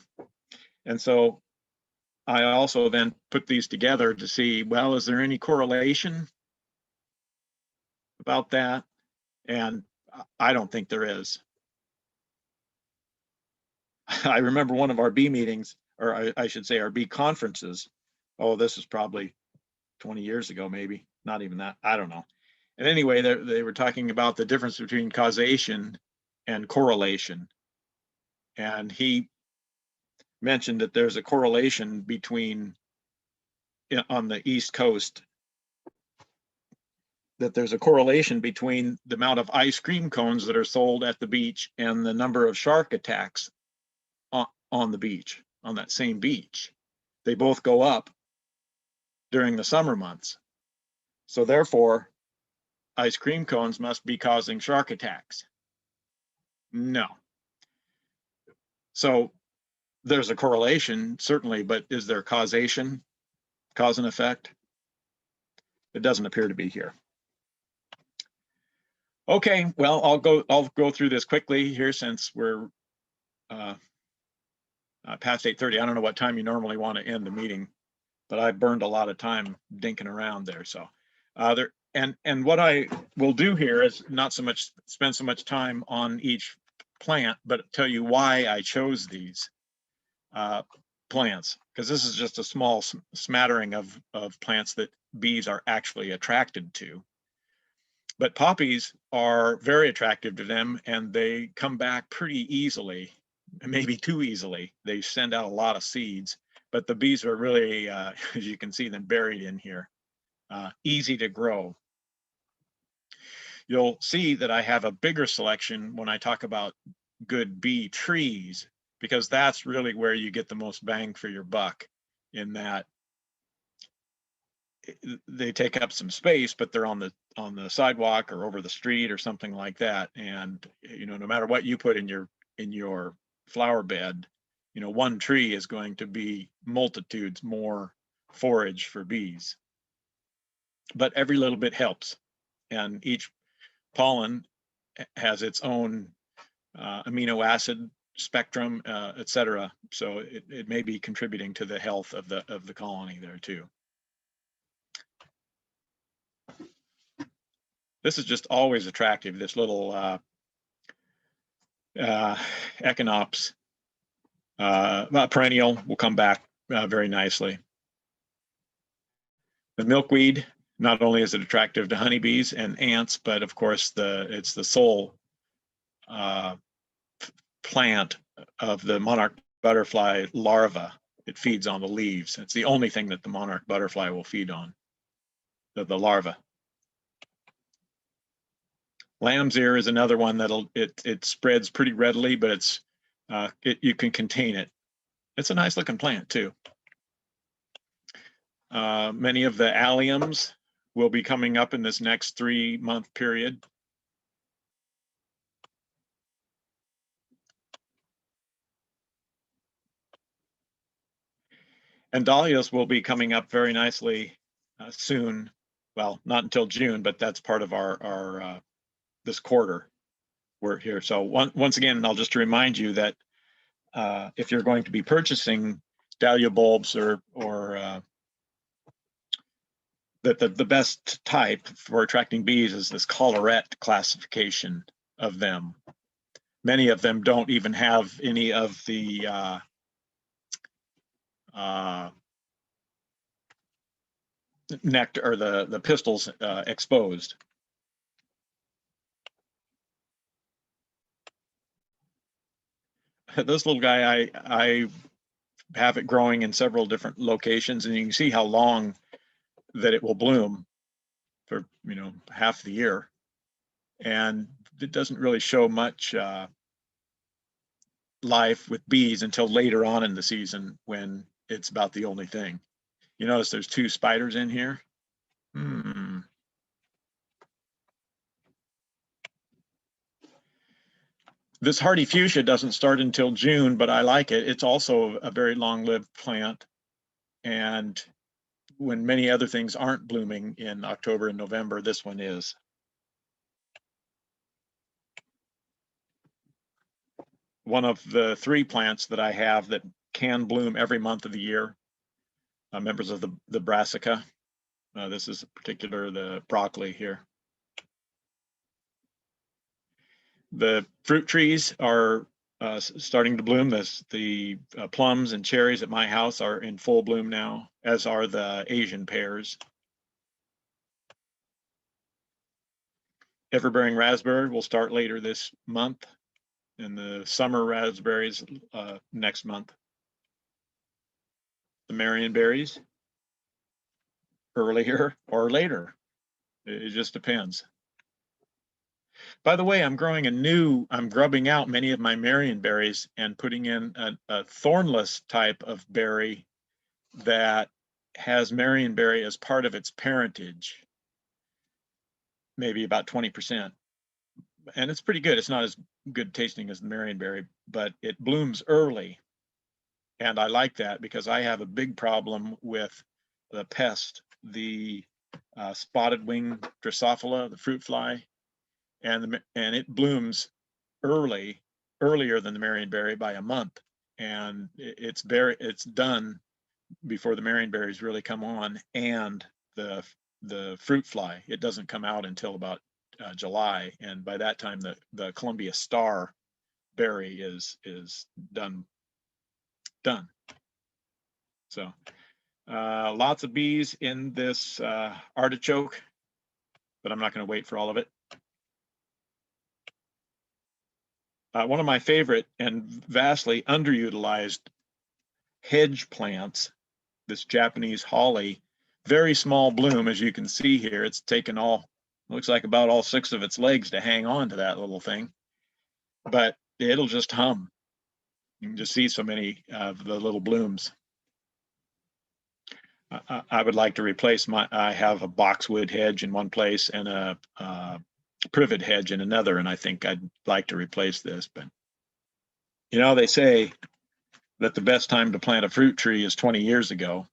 And so I also then put these together to see, well, is there any correlation about that? And I don't think there is. I remember one of our bee meetings, or I should say our bee conferences. Oh, this is probably 20 years ago, maybe, not even that. I don't know. And anyway, they were talking about the difference between causation and correlation. And he mentioned that there's a correlation between on the East Coast that there's a correlation between the amount of ice cream cones that are sold at the beach and the number of shark attacks on the beach, on that same beach. They both go up during the summer months. So therefore, ice cream cones must be causing shark attacks. No. So there's a correlation, certainly, but is there causation, cause and effect? It doesn't appear to be here. Okay, well, I'll go through this quickly here since we're past 8:30. I don't know what time you normally want to end the meeting, but I burned a lot of time dinking around there. So and what I will do here is not so much spend so much time on each plant, but tell you why I chose these plants, because this is just a small smattering of plants that bees are actually attracted to. But poppies are very attractive to them, and they come back pretty easily, maybe too easily. They send out a lot of seeds, but the bees are really, as you can see them buried in here, easy to grow. You'll see that I have a bigger selection when I talk about good bee trees, because that's really where you get the most bang for your buck, in that they take up some space, but they're on the sidewalk or over the street or something like that. And no matter what you put in your flower bed, one tree is going to be multitudes more forage for bees. But every little bit helps, and each pollen has its own amino acid spectrum, etc. So it may be contributing to the health of the colony there too. This is just always attractive, this little Echinops perennial will come back very nicely. The milkweed, not only is it attractive to honeybees and ants, but of course it's the sole plant of the monarch butterfly larva. It feeds on the leaves. It's the only thing that the monarch butterfly will feed on, the larva. Lamb's ear is another one that'll it spreads pretty readily, but you can contain it. It's a nice looking plant too. Many of the alliums will be coming up in this next 3-month period. And dahlias will be coming up very nicely soon. Well, not until June, but that's part of our this quarter we're here. So once again, I'll just remind you that if you're going to be purchasing dahlia bulbs or the best type for attracting bees is this collarette classification of them. Many of them don't even have any of the nectar or the pistils exposed. This little guy, I have it growing in several different locations, and you can see how long that it will bloom for half the year, and it doesn't really show much life with bees until later on in the season, when it's about the only thing. You notice there's 2 spiders in here. This hardy fuchsia doesn't start until June, but I like it. It's also a very long-lived plant, and when many other things aren't blooming in October and November, this one is. One of the 3 plants that I have that can bloom every month of the year, members of the brassica. This is the broccoli here. The fruit trees are starting to bloom. The plums and cherries at my house are in full bloom now, as are the Asian pears. Everbearing raspberry will start later this month, and the summer raspberries next month. The Marionberries earlier or later. It just depends. By the way, I'm grubbing out many of my marionberries and putting in a thornless type of berry that has marionberry as part of its parentage, maybe about 20%. And it's pretty good. It's not as good tasting as the marionberry, but it blooms early. And I like that because I have a big problem with the pest, the spotted wing Drosophila, the fruit fly, and it blooms earlier than the marionberry by a month. And it's done before the marionberries really come on, and the fruit fly, it doesn't come out until about July, and by that time the Columbia Star berry is done. So lots of bees in this artichoke, but I'm not going to wait for all of it. One of my favorite and vastly underutilized hedge plants, this Japanese holly, very small bloom, as you can see here. It's taken looks like about all 6 of its legs to hang on to that little thing, but it'll just hum. You can just see so many of the little blooms. I would like to replace I have a boxwood hedge in one place and a privet hedge in another, and I think I'd like to replace this. But you know, they say that the best time to plant a fruit tree is 20 years ago.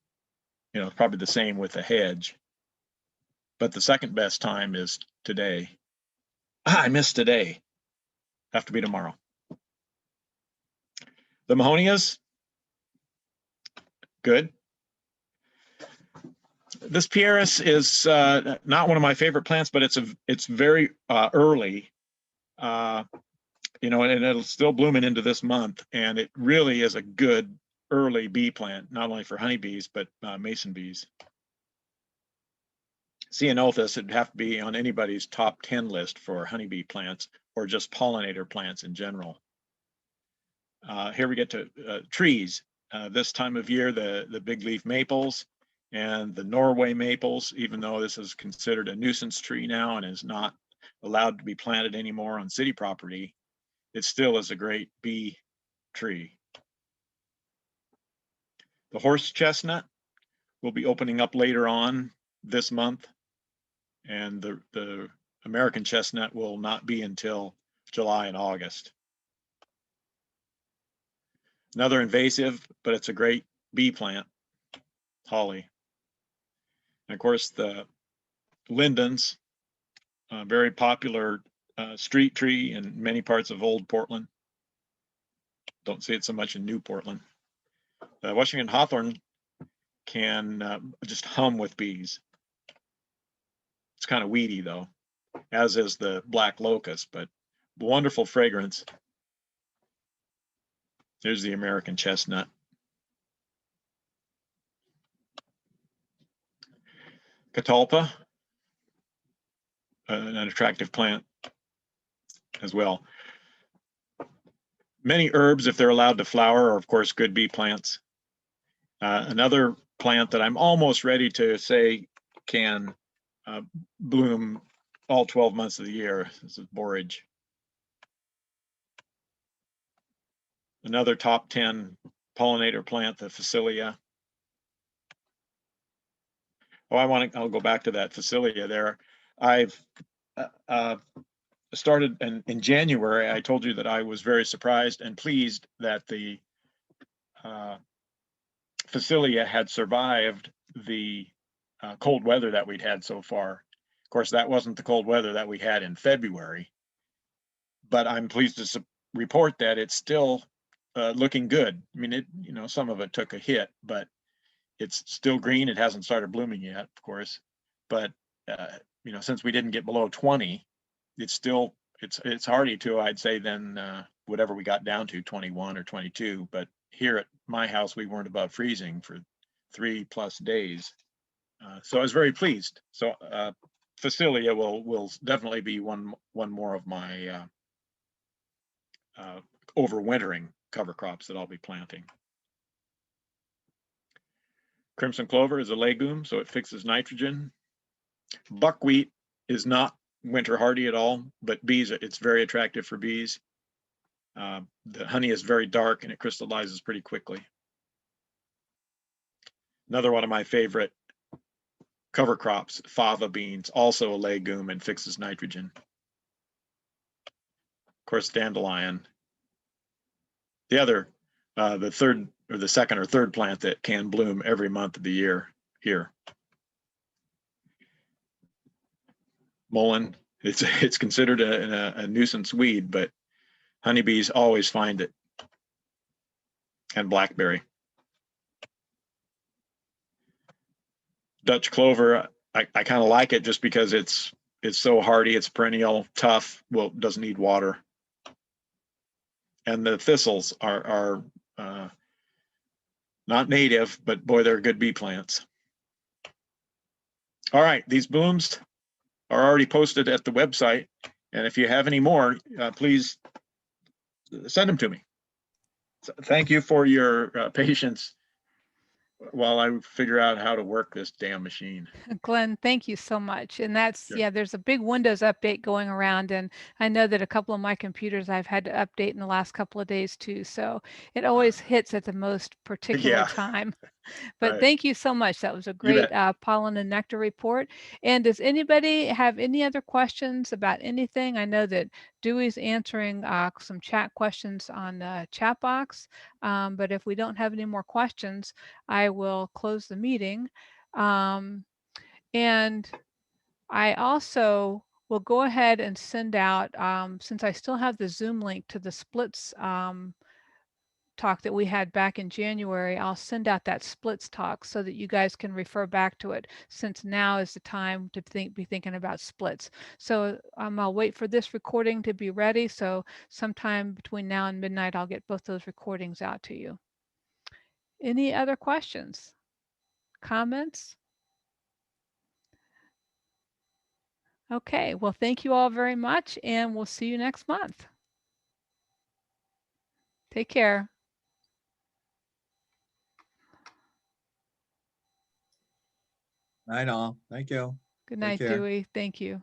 You know, probably the same with a hedge. But the second best time is today. I missed today. Have to be tomorrow. The Mahonias, good. This Pieris is not one of my favorite plants, but it's very early, you know, and it'll still blooming into this month, and it really is a good early bee plant, not only for honeybees but mason bees. Ceanothus would have to be on anybody's top 10 list for honeybee plants or just pollinator plants in general. Here we get to trees. This time of year, the big leaf maples and the Norway maples, even though this is considered a nuisance tree now and is not allowed to be planted anymore on city property, it still is a great bee tree. The horse chestnut will be opening up later on this month, and the American chestnut will not be until July and August. Another invasive, but it's a great bee plant, holly. And of course, the lindens, a very popular street tree in many parts of Old Portland. Don't see it so much in New Portland. Washington hawthorn can just hum with bees. It's kind of weedy though, as is the black locust, but wonderful fragrance. There's the American chestnut. Catalpa, an attractive plant as well. Many herbs, if they're allowed to flower, are of course good bee plants. Another plant that I'm almost ready to say can bloom all 12 months of the year is borage. Another top 10 pollinator plant, the Phacelia. Oh, I'll go back to that Phacelia there. I've started in January. I told you that I was very surprised and pleased that the Phacelia had survived the cold weather that we'd had so far. Of course, that wasn't the cold weather that we had in February, but I'm pleased to report that it's still looking good. I mean, you know, some of it took a hit, but it's still green. It hasn't started blooming yet, of course, but you know, since we didn't get below 20, it's still it's hardy too, I'd say, than whatever we got down to, 21 or 22. But here at my house, we weren't above freezing for 3+ days, so I was very pleased. So Phacelia will definitely be one more of my overwintering cover crops that I'll be planting. Crimson clover is a legume, so it fixes nitrogen. Buckwheat is not winter hardy at all, but bees, it's very attractive for bees. The honey is very dark and it crystallizes pretty quickly. Another one of my favorite cover crops, fava beans, also a legume and fixes nitrogen. Of course, dandelion. The other, the third or the second or third plant that can bloom every month of the year here. Mullein, it's considered a nuisance weed, but honeybees always find it. And blackberry. Dutch clover, I kind of like it just because it's so hardy, it's perennial, tough, well, doesn't need water. And the thistles are not native, but boy, they're good bee plants. All right, these blooms are already posted at the website. And if you have any more, please send them to me. So thank you for your patience while I figure out how to work this damn machine. Glenn, thank you so much. And that's, Sure. yeah, there's a big Windows update going around. And I know that a couple of my computers I've had to update in the last couple of days too. So it always hits at the most particular Yeah. time. But Right. thank you so much. That was a You great bet. pollen and nectar report. And does anybody have any other questions about anything? I know that Dewey's answering some chat questions on the chat box. But if we don't have any more questions, I will close the meeting. And I also will go ahead and send out, since I still have the Zoom link to the splits talk that we had back in January, I'll send out that splits talk so that you guys can refer back to it, since now is the time to be thinking about splits. So I'll wait for this recording to be ready. So sometime between now and midnight, I'll get both those recordings out to you. Any other questions, comments? Okay, well, thank you all very much, and we'll see you next month. Take care. Night all. Thank you. Good Take night, care. Dewey. Thank you.